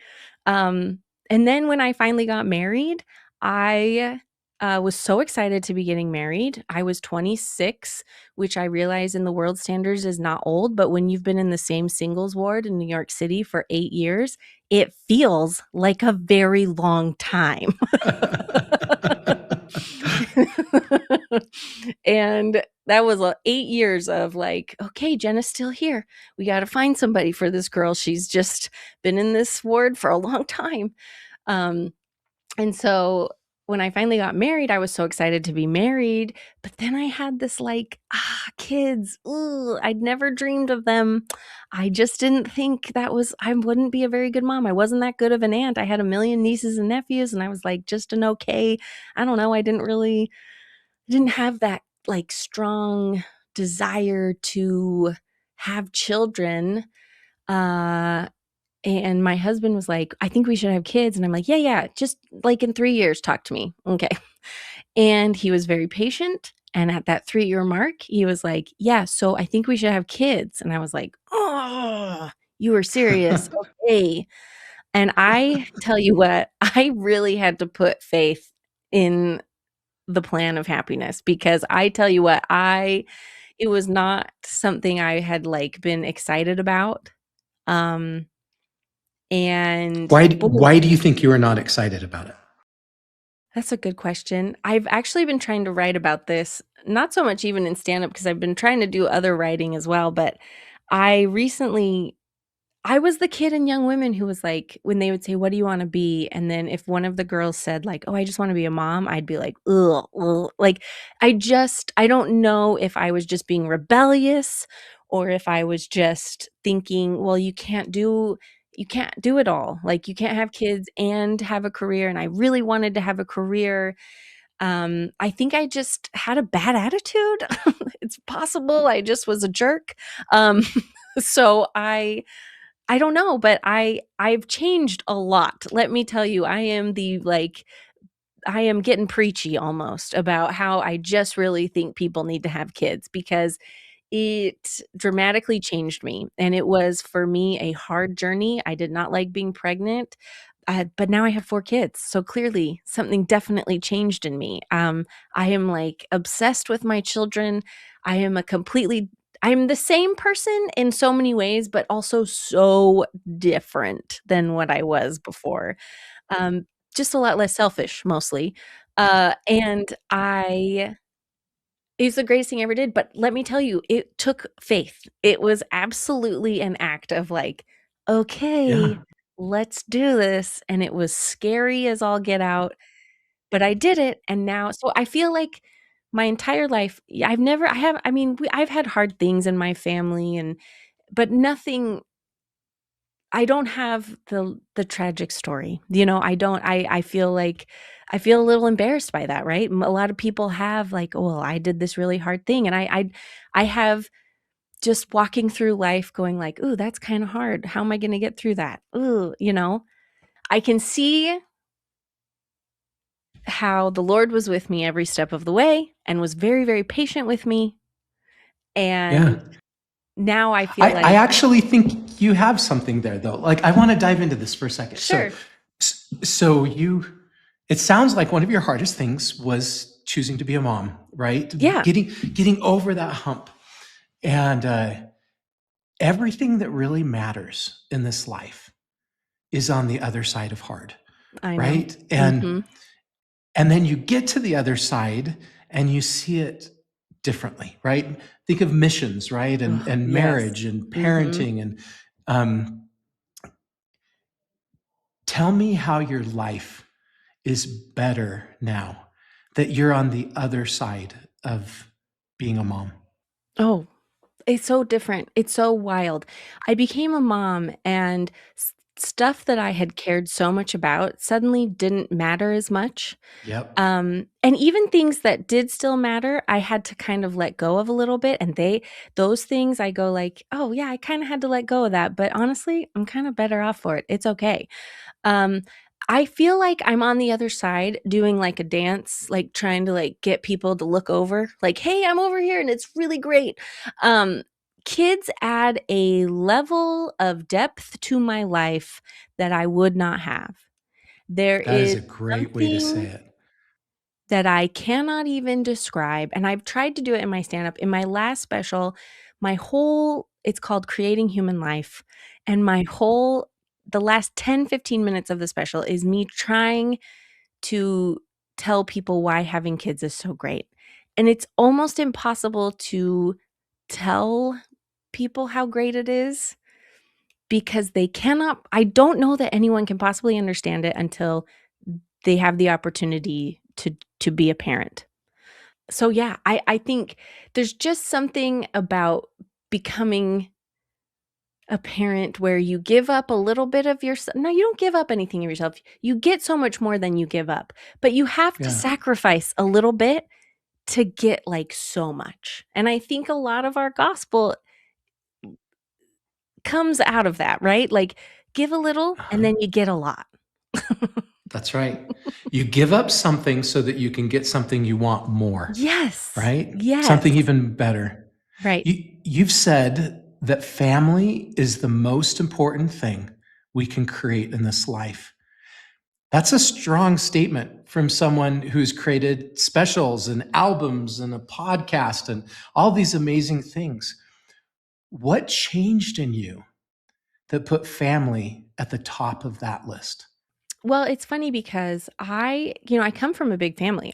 And then when I finally got married, I was so excited to be getting married. I was 26, which I realize in the world standards is not old, but when you've been in the same singles ward in New York City for 8 years, it feels like a very long time. And that was 8 years of like, "Okay, Jenna's still here. We gotta find somebody for this girl. She's just been in this ward for a long time." Um, and so when I finally got married, I was so excited to be married, but then I had this like, kids. Ooh, I'd never dreamed of them. I just didn't think I wouldn't be a very good mom. I wasn't that good of an aunt. I had a million nieces and nephews, and I was like just an okay. I don't know. I didn't have that like strong desire to have children. Uh and my husband was like, "I think we should have kids." And I'm like, "Yeah, yeah, just like in 3 years, talk to me." Okay. And he was very patient. And at that 3-year mark, he was like, "Yeah, so I think we should have kids." And I was like, "Oh, you were serious. Okay." And I tell you what, I really had to put faith in the plan of happiness, because I tell you what, it was not something I had like been excited about. Um, and boy, Why do you think you are not excited about it? that's a good question. I've actually been trying to write about this, not so much even in stand up, because I've been trying to do other writing as well. But I recently, I was the kid in Young Women who was like, when they would say, "What do you want to be?" And then if one of the girls said, like, "Oh, I just want to be a mom," I'd be like, ugh, ugh. Like, I don't know if I was just being rebellious or if I was just thinking, well, you can't do it all. Like, you can't have kids and have a career. And I really wanted to have a career. I think I just had a bad attitude. It's possible I just was a jerk. Um, so I don't know, but I've changed a lot. Let me tell you, I am getting preachy almost about how I just really think people need to have kids, because it dramatically changed me, and it was, for me, a hard journey. I did not like being pregnant, but now I have 4 kids, so clearly something definitely changed in me. I am, like, obsessed with my children. I am a completely I'm the same person in so many ways, but also so different than what I was before. Um, just a lot less selfish, mostly. And I It's the greatest thing I ever did, but let me tell you, it took faith. It was absolutely an act of like, "Okay, Yeah. let's do this," and it was scary as all get out, but I did it, and now so I feel like my entire life, I've never I have I mean, I've had hard things in my family but nothing. I don't have the tragic story, I don't I feel like I feel a little embarrassed by that, right? A lot of people have like, "Oh, well, I did this really hard thing," and I have just walking through life going like, "Ooh, that's kinda hard. How am I gonna get through that? Ooh," you know? I can see how the Lord was with me every step of the way and was very, very patient with me, Yeah. and now I feel I like actually think you have something there, though. Like, I want to dive into this for a second. So, sure. so you, it sounds like one of your hardest things was choosing to be a mom, right? Yeah, Getting over that hump, and everything that really matters in this life is on the other side of hard, I know. right? And Mhm. and then you get to the other side and you see it differently, right? Think of missions, right? Ugh, And yes. marriage and Mhm. parenting and um, tell me how your life is better now that you're on the other side of being a mom. Oh, it's so different. It's so wild. I became a mom and stuff that I had cared so much about suddenly didn't matter as much. Yep. And even things that did still matter, I had to kind of let go of a little bit. And those things I go like, oh yeah, I kind of had to let go of that. But honestly, I'm kind of better off for it. It's okay. Um, I feel like I'm on the other side doing like a dance, like trying to like get people to look over, like, "Hey, I'm over here and it's really great." Um, Kids add a level of depth to my life that I would not have. There That is is a great way to say something it. that I cannot even describe, and I've tried to do it in my stand-up. In my last special, my whole it's called Creating Human Life, and the last 10, 15 minutes of the special is me trying to tell people why having kids is so great. And it's almost impossible to tell people how great it is because they cannot I don't know that anyone can possibly understand it until they have the opportunity to be a parent. So, yeah, I think there's just something about becoming a parent where you give up a little bit of yourself. No, you don't give up anything of yourself. You get so much more than you give up, but you have to Yeah. sacrifice a little bit to get, like, so much, and I think a lot of our gospel comes out of that, right? Like, give a little and Uh-huh. then you get a lot. That's right. You give up something so that you can get something you want more, Yes. right? Yes. Something even better. Right. You've said that family is the most important thing we can create in this life. That's a strong statement from someone who's created specials and albums and a podcast and all these amazing things. What changed in you that put family at the top of that list? Well, it's funny because I come from a big family.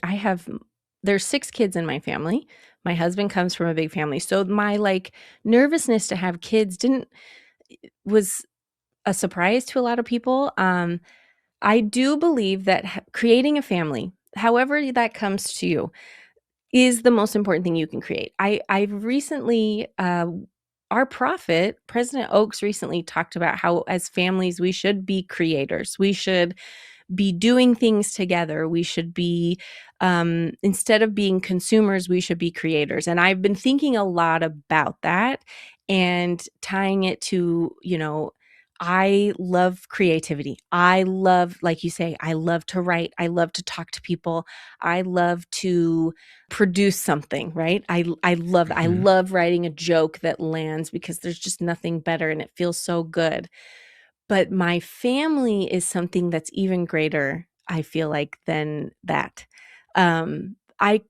There's 6 kids in my family. My husband comes from a big family. So my, like, nervousness to have kids didn't was a surprise to a lot of people. I do believe that creating a family, however that comes to you, is the most important thing you can create. I've recently our prophet, President Oaks, recently talked about how as families we should be creators. We should be doing things together. We should be, instead of being consumers, we should be creators. And I've been thinking a lot about that and tying it to, I love creativity. I love, like you say, I love to write. I love to talk to people. I love to produce something, right? I love writing a joke that lands because there's just nothing better and it feels so good. But my family is something that's even greater, I feel like, than that. Um, I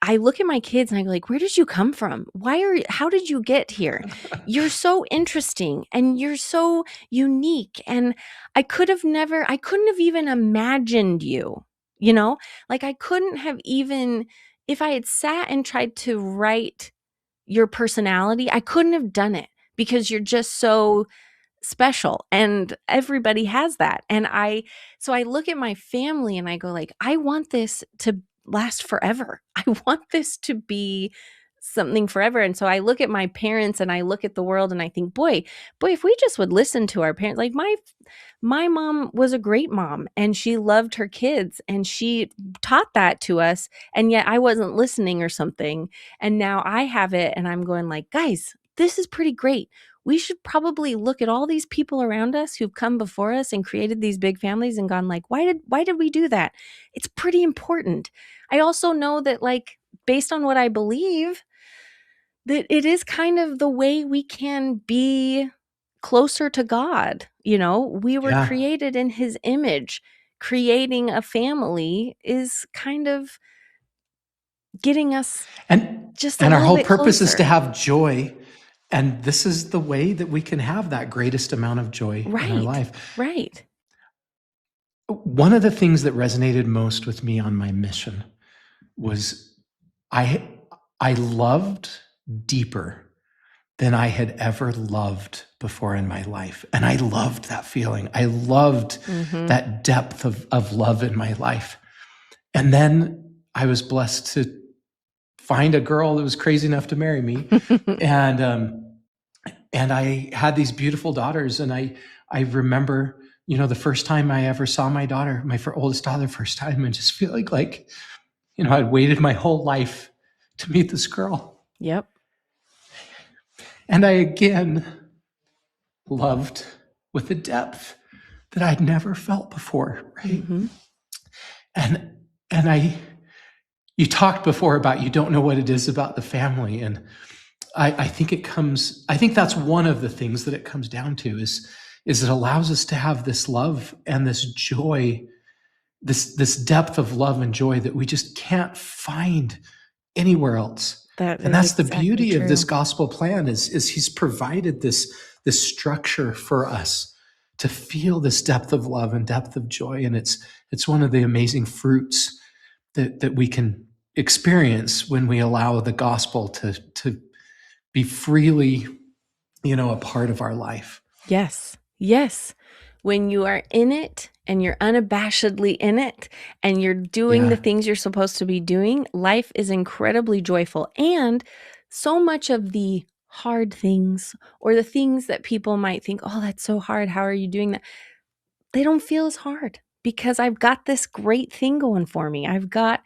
I look at my kids and I go like, "Where did you come from? How did you get here? You're so interesting and you're so unique, and I couldn't have even imagined you, you know? Like, I couldn't have even if I had sat and tried to write your personality, I couldn't have done it because you're just so special, and everybody has that. And I look at my family and I go like, I want this to last forever. I want this to be something forever. And so I look at my parents and I look at the world and I think, boy, if we just would listen to our parents. Like my mom was a great mom and she loved her kids and she taught that to us, and yet I wasn't listening or something. And now I have it and I'm going like, guys, this is pretty great. We should probably look at all these people around us who've come before us and created these big families and gone like, why did we do that? It's pretty important. I also know that, like, based on what I believe, that it is kind of the way we can be closer to God. You know, we were Yeah. created in his image. Creating a family is kind of getting us And just a and our little whole bit purpose is to closer. have joy. And this is the way that we can have that greatest amount of joy in our Right. life. Right. One of the things that resonated most with me on my mission was I I loved deeper than I had ever loved before in my life. And I loved that feeling. I loved Mhm. that depth of love in my life. And then I was blessed to find a girl that was crazy enough to marry me. And and I had these beautiful daughters. And I remember, the first time I ever saw my daughter, my oldest daughter, first time, and just feeling like, I'd waited my whole life to meet this girl. Yep. And I again loved with a depth that I'd never felt before, right? Mhm. And and you talked before about you don't know what it is about the family. And I think I think that's one of the things that it comes down to is it allows us to have this love and this joy, this depth of love and joy that we just can't find anywhere else. That And is that's the exactly beauty of this true. gospel plan is he's provided this structure for us to feel this depth of love and depth of joy. And it's one of the amazing fruits that we can experience when we allow the gospel to be freely, a part of our life. Yes. Yes. When you are in it and you're unabashedly in it and you're doing the Yeah. things you're supposed to be doing, life is incredibly joyful. And so much of the hard things or the things that people might think, oh, that's so hard. How are you doing that? They don't feel as hard because I've got this great thing going for me. I've got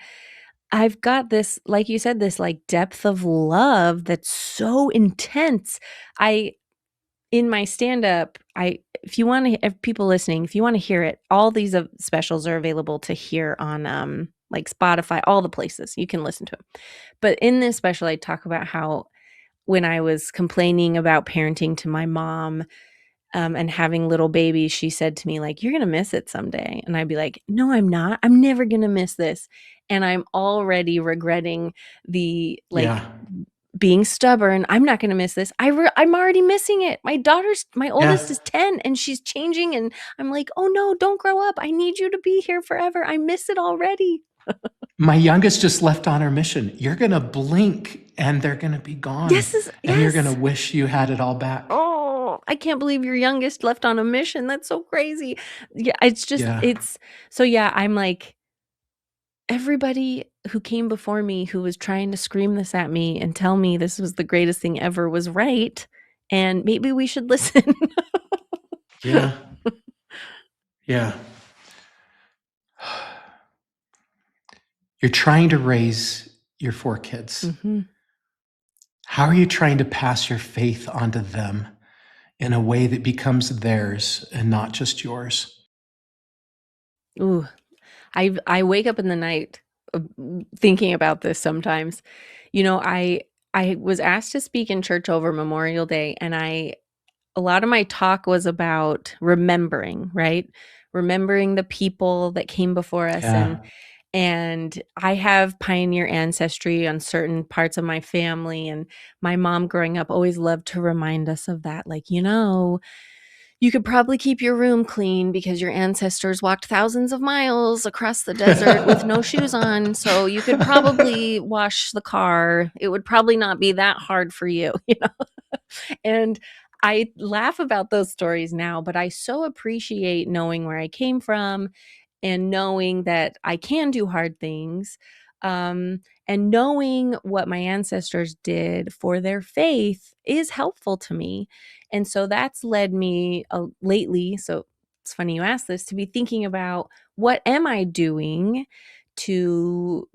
this, like you said, this like depth of love that's so intense. I In my stand up, if people listening, if you want to hear it, all these specials are available to hear on like Spotify, all the places you can listen to them. But in this special, I talk about how when I was complaining about parenting to my mom, and having little babies, she said to me like, "You're gonna miss it someday," and I'd be like, "No, I'm not. I'm never gonna miss this," and I'm already regretting the like Yeah. being stubborn. I'm not gonna miss this. I'm already missing it. My oldest Yeah. is 10 and she's changing, and I'm like, "Oh no, don't grow up. I need you to be here forever. I miss it already." My youngest just left on her mission. You're going to blink and they're going to be gone. And you're going to Yes. wish you had it all back. Oh, I can't believe your youngest left on a mission. That's so crazy. Yeah, it's just Yeah. it's so yeah, I'm like, everybody who came before me who was trying to scream this at me and tell me this was the greatest thing ever was right, and maybe we should listen. Yeah. Yeah. You're trying to raise your 4 kids. Mhm. How are you trying to pass your faith onto them? in a way that becomes theirs and not just yours? Ooh, I wake up in the night, thinking about this sometimes. You know, I was asked to speak in church over Memorial Day, and a lot of my talk was about remembering, right? Remembering the people that came before us, Yeah. and I have pioneer ancestry on certain parts of my family, and my mom growing up always loved to remind us of that, like, you could probably keep your room clean because your ancestors walked thousands of miles across the desert with no shoes on, so you could probably wash the car. It would probably not be that hard for you, you know? And I laugh about those stories now, but I so appreciate knowing where I came from and knowing that I can do hard things, and knowing what my ancestors did for their faith is helpful to me. And so that's led me lately. So it's funny you asked this, to be thinking about what am I doing to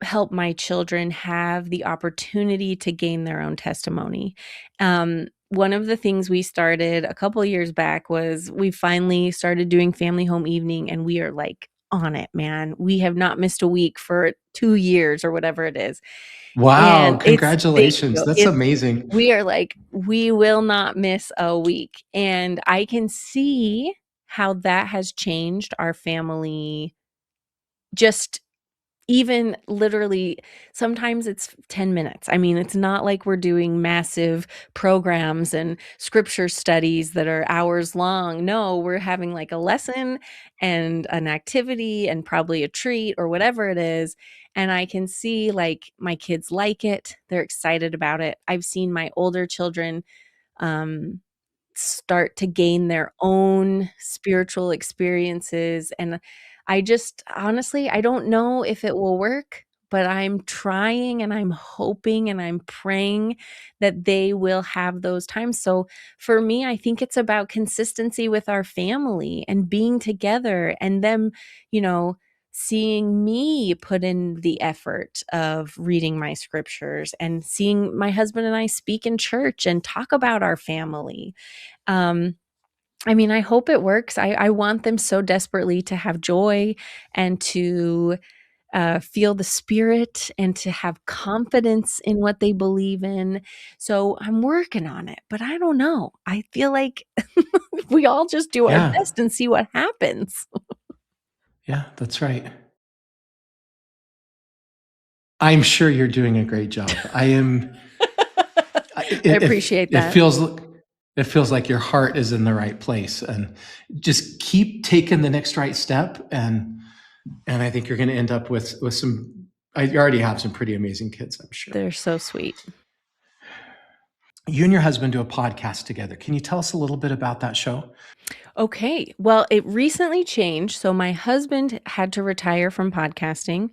help my children have the opportunity to gain their own testimony. One of the things we started a couple years back was we finally started doing family home evening, and we are like on it, man. We have not missed a week for 2 years or whatever it is. Wow, And it's thank congratulations. you. That's It's amazing. we are like, we will not miss a week. And I can see how that has changed our family, just even literally, sometimes it's 10 minutes. I mean, it's not like we're doing massive programs and scripture studies that are hours long. No, we're having like a lesson and an activity and probably a treat or whatever it is. And I can see like my kids like it. They're excited about it. I've seen my older children um start to gain their own spiritual experiences, and I just honestly, I don't know if it will work, but I'm trying and I'm hoping and I'm praying that they will have those times. So for me, I think it's about consistency with our family and being together, and them, you know, seeing me put in the effort of reading my scriptures and seeing my husband and I speak in church and talk about our family. um, I mean, I hope it works. I want them so desperately to have joy and to feel the spirit and to have confidence in what they believe in. So I'm working on it, but I don't know. I feel like we all just do our Yeah. best and see what happens. Yeah, that's right. I'm sure you're doing a great job. I am. I It, appreciate it that. feels it feels like your heart is in the right place, and just keep taking the next right step, and I think you're going to end up with some. You already have some pretty amazing kids, I'm sure. They're so sweet. You and your husband do a podcast together. Can you tell us a little bit about that show? Okay. Well, it recently changed. So my husband had to retire from podcasting.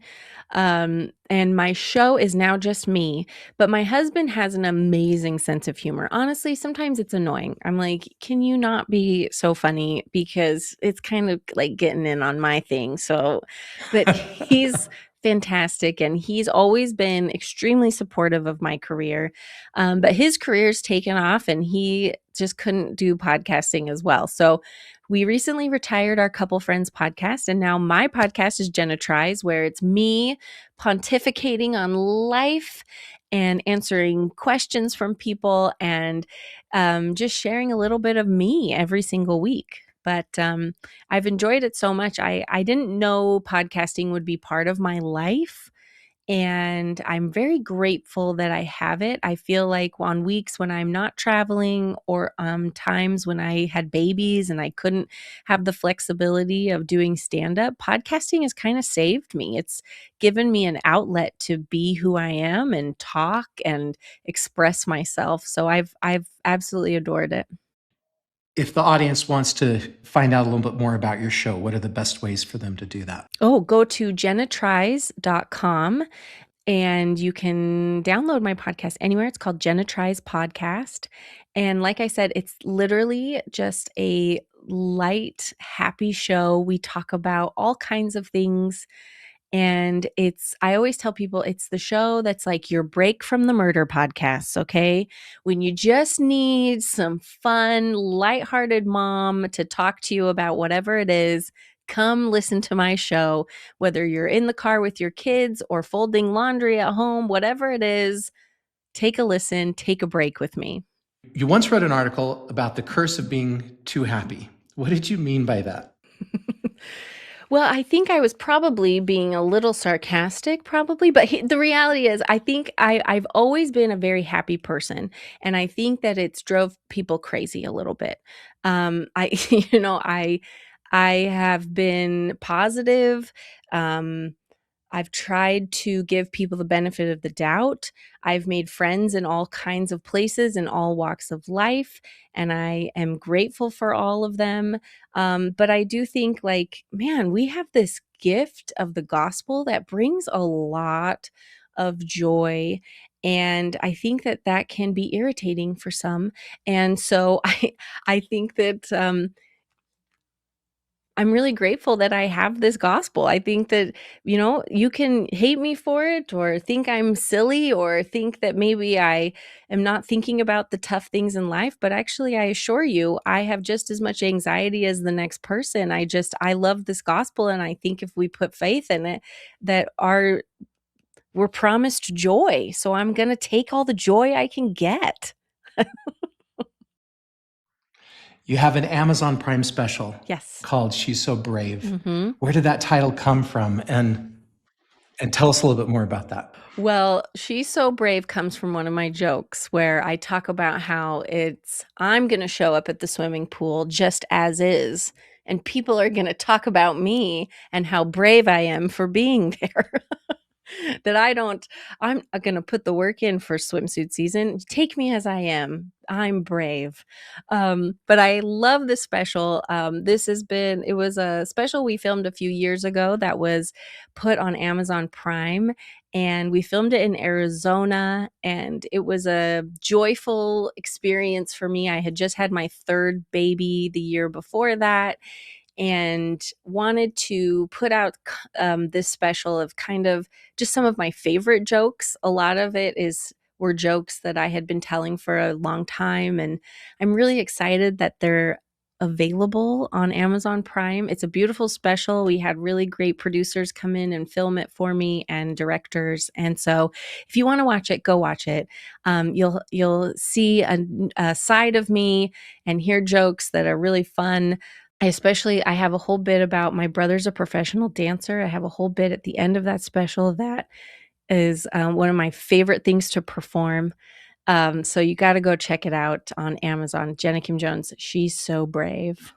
And my show is now just me, but my husband has an amazing sense of humor. Honestly, sometimes it's annoying. I'm like, can you not be so funny? Because it's kind of like getting in on my thing. So, but he's fantastic, and he's always been extremely supportive of my career. But his career's taken off, and he just couldn't do podcasting as well. So we recently retired our Couple Friends podcast, and now my podcast is Jenna Tries, where it's me pontificating on life and answering questions from people, and just sharing a little bit of me every single week. But I've enjoyed it so much. I didn't know podcasting would be part of my life, and I'm very grateful that I have it. I feel like on weeks when I'm not traveling, or times when I had babies and I couldn't have the flexibility of doing stand up, podcasting has kind of saved me. It's given me an outlet to be who I am and talk and express myself. So I've absolutely adored it. If the audience wants to find out a little bit more about your show, what are the best ways for them to do that? Oh, go to jennatries.com, and you can download my podcast anywhere. It's called Jenna Tries Podcast. And like I said, it's literally just a light, happy show. We talk about all kinds of things, And I always tell people it's the show that's like your break from the murder podcasts, okay? When you just need some fun, lighthearted mom to talk to you about whatever it is, come listen to my show. Whether you're in the car with your kids or folding laundry at home, whatever it is, take a listen, take a break with me. You once wrote an article about the curse of being too happy. What did you mean by that? Well, I think I was probably being a little sarcastic, probably, but the reality is, I think I've always been a very happy person, and I think that it's drove people crazy a little bit. I, you know, I have been positive. Um, I've tried to give people the benefit of the doubt. I've made friends in all kinds of places in all walks of life, and I am grateful for all of them. But I do think, like, man, we have this gift of the gospel that brings a lot of joy. And I think that that can be irritating for some. And so I think that I'm really grateful that I have this gospel. I think that, you can hate me for it or think I'm silly or think that maybe I am not thinking about the tough things in life, but actually I assure you, I have just as much anxiety as the next person. I love this gospel, and I think if we put faith in it, that we're promised joy. So I'm going to take all the joy I can get. You have an Amazon Prime special Yes. called She's So Brave. Mhm. Where did that title come from? And tell us a little bit more about that. Well, She's So Brave comes from one of my jokes where I talk about how I'm going to show up at the swimming pool just as is, and people are going to talk about me and how brave I am for being there. That I'm going to put the work in for swimsuit season. Take me as I am. I'm brave. But I love this special. It was a special we filmed a few years ago that was put on Amazon Prime. And we filmed it in Arizona, and it was a joyful experience for me. I had just had my third baby the year before that, and wanted to put out this special of kind of just some of my favorite jokes. A lot of it were jokes that I had been telling for a long time, and I'm really excited that they're available on Amazon Prime. It's a beautiful special. We had really great producers come in and film it for me, and directors. And so if you want to watch it, go watch it. You'll see a side of me and hear jokes that are really fun. I have a whole bit about my brother's a professional dancer. I have a whole bit at the end of that special that is one of my favorite things to perform. So you got to go check it out on Amazon. Jenna Kim Jones, She's So Brave.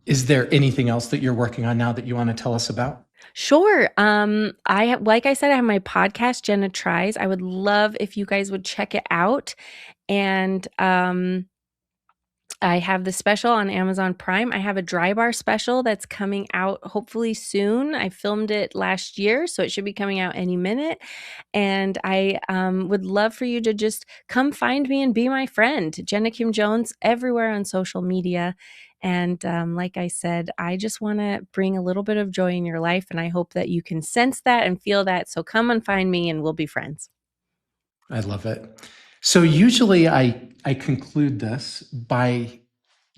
Is there anything else that you're working on now that you want to tell us about? Sure. Like I said, I have my podcast, Jenna Tries. I would love if you guys would check it out. And I have the special on Amazon Prime. I have a dry bar special that's coming out hopefully soon. I filmed it last year, so it should be coming out any minute. And I would love for you to just come find me and be my friend. Jenna Kim Jones, everywhere on social media. And like I said, I just want to bring a little bit of joy in your life. And I hope that you can sense that and feel that. So come and find me, and we'll be friends. I love it. So usually I conclude this by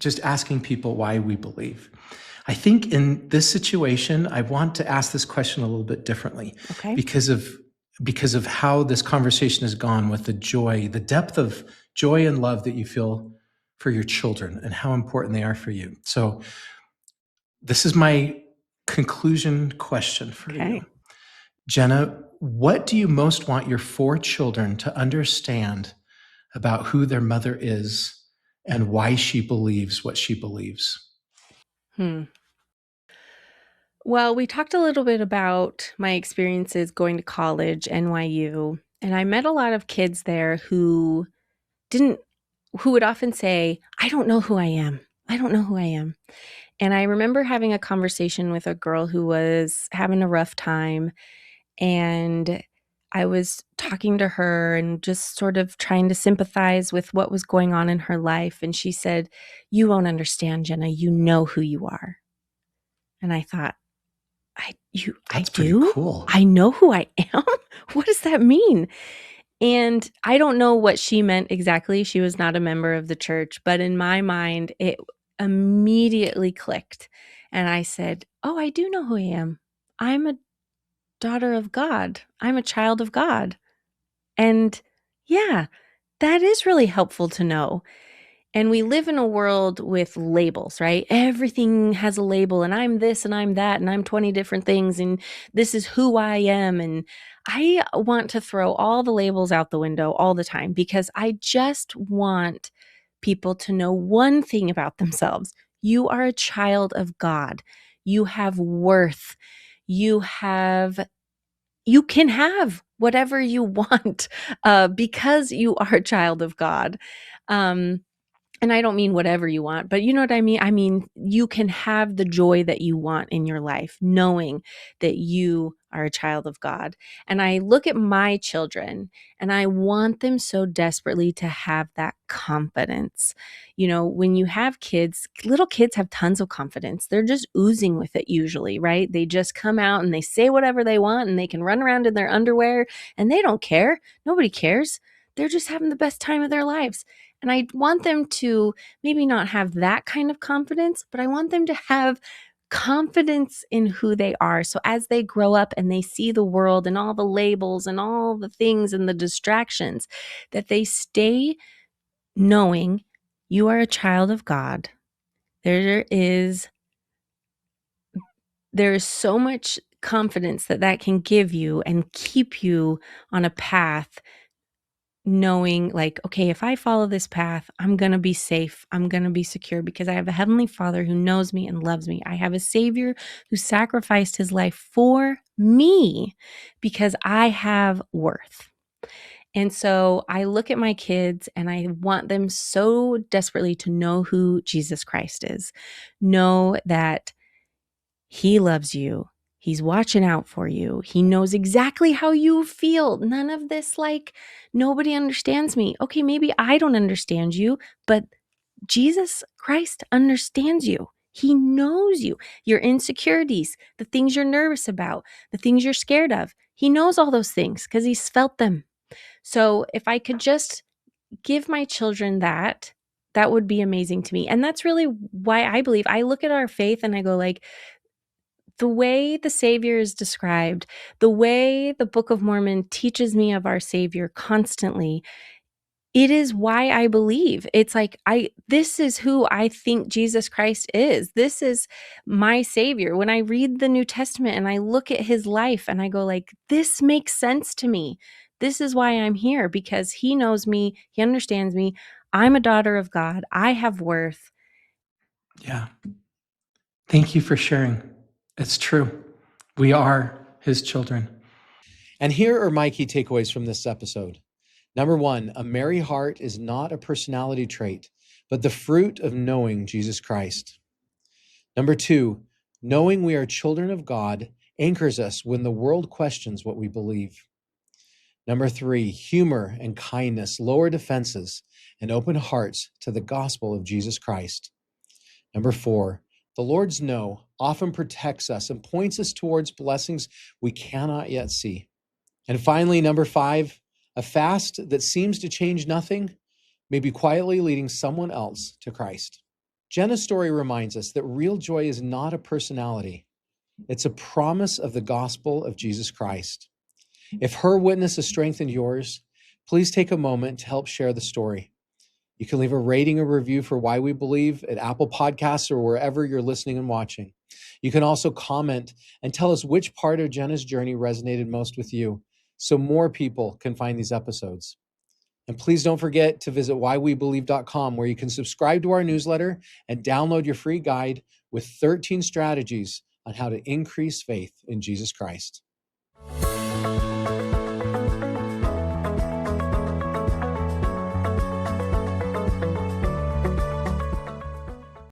just asking people why we believe. I think in this situation, I want to ask this question a little bit differently Okay. because of how this conversation has gone with the depth of joy and love that you feel for your children and how important they are for you. So this is my conclusion question for Okay. you. Jenna, what do you most want your 4 children to understand about who their mother is and why she believes what she believes? Hmm. Well, we talked a little bit about my experiences going to college, NYU, and I met a lot of kids there didn't who would often say, "I don't know who I am. I don't know who I am." And I remember having a conversation with a girl who was having a rough time, and I was talking to her and just sort of trying to sympathize with what was going on in her life, and she said, "You won't understand, Jenna. You know who you are." And I thought, I That's pretty do? cool. I know who I am? What does that mean? And I don't know what she meant exactly. She was not a member of the church, but in my mind, it immediately clicked. And I said, "Oh, I do know who I am. I'm a daughter of God. I'm a child of God." And yeah, that is really helpful to know. And we live in a world with labels, right? Everything has a label, and I'm this and I'm that, and I'm 20 different things, and this is who I am. And I want to throw all the labels out the window all the time because I just want people to know one thing about themselves. You are a child of God. You have worth. You have you can have whatever you want because you are a child of God. Um, and I don't mean whatever you want, but you know what I mean? I mean, you can have the joy that you want in your life, knowing that you are a child of God. And I look at my children and I want them so desperately to have that confidence. You know, when you have kids, little kids have tons of confidence. They're just oozing with it usually, right? They just come out and they say whatever they want and they can run around in their underwear and they don't care. Nobody cares. They're just having the best time of their lives. And I want them to maybe not have that kind of confidence, but I want them to have confidence in who they are. So as they grow up and they see the world and all the labels and all the things and the distractions, that they stay knowing you are a child of God. There is so much confidence that can give you and keep you on a path knowing like, okay, if I follow this path, I'm going to be safe. I'm going to be secure because I have a heavenly Father who knows me and loves me. I have a Savior who sacrificed his life for me because I have worth. And so I look at my kids and I want them so desperately to know who Jesus Christ is. Know that he loves you. He's watching out for you. He knows exactly how you feel. None of this, like, nobody understands me. Okay, maybe I don't understand you, but Jesus Christ understands you. He knows you, your insecurities, the things you're nervous about, the things you're scared of. He knows all those things because he's felt them. So if I could just give my children that, that would be amazing to me. And that's really why I believe I look at our faith and I go like, the way the Savior is described, the way the Book of Mormon teaches me of our Savior constantly, it is why I believe. It's like this is who I think Jesus Christ is. This is my Savior. When I read the New Testament and I look at his life and I go like, this makes sense to me. This is why I'm here because he knows me, he understands me. I'm a daughter of God. I have worth. Yeah. Thank you for sharing. It's true. We are his children. And here are my key takeaways from this episode. Number one, a merry heart is not a personality trait, but the fruit of knowing Jesus Christ. Number two, knowing we are children of God anchors us when the world questions what we believe. Number three, humor and kindness lower defenses and open hearts to the gospel of Jesus Christ. Number four, the Lord's no often protects us and points us towards blessings we cannot yet see. And finally, number five, a fast that seems to change nothing may be quietly leading someone else to Christ. Jenna's story reminds us that real joy is not a personality. It's a promise of the gospel of Jesus Christ. If her witness has strengthened yours, please take a moment to help share the story. You can leave a rating or review for Why We Believe at Apple Podcasts or wherever you're listening and watching. You can also comment and tell us which part of Jenna's journey resonated most with you so more people can find these episodes. And please don't forget to visit whywebelieve.com where you can subscribe to our newsletter and download your free guide with 13 strategies on how to increase faith in Jesus Christ.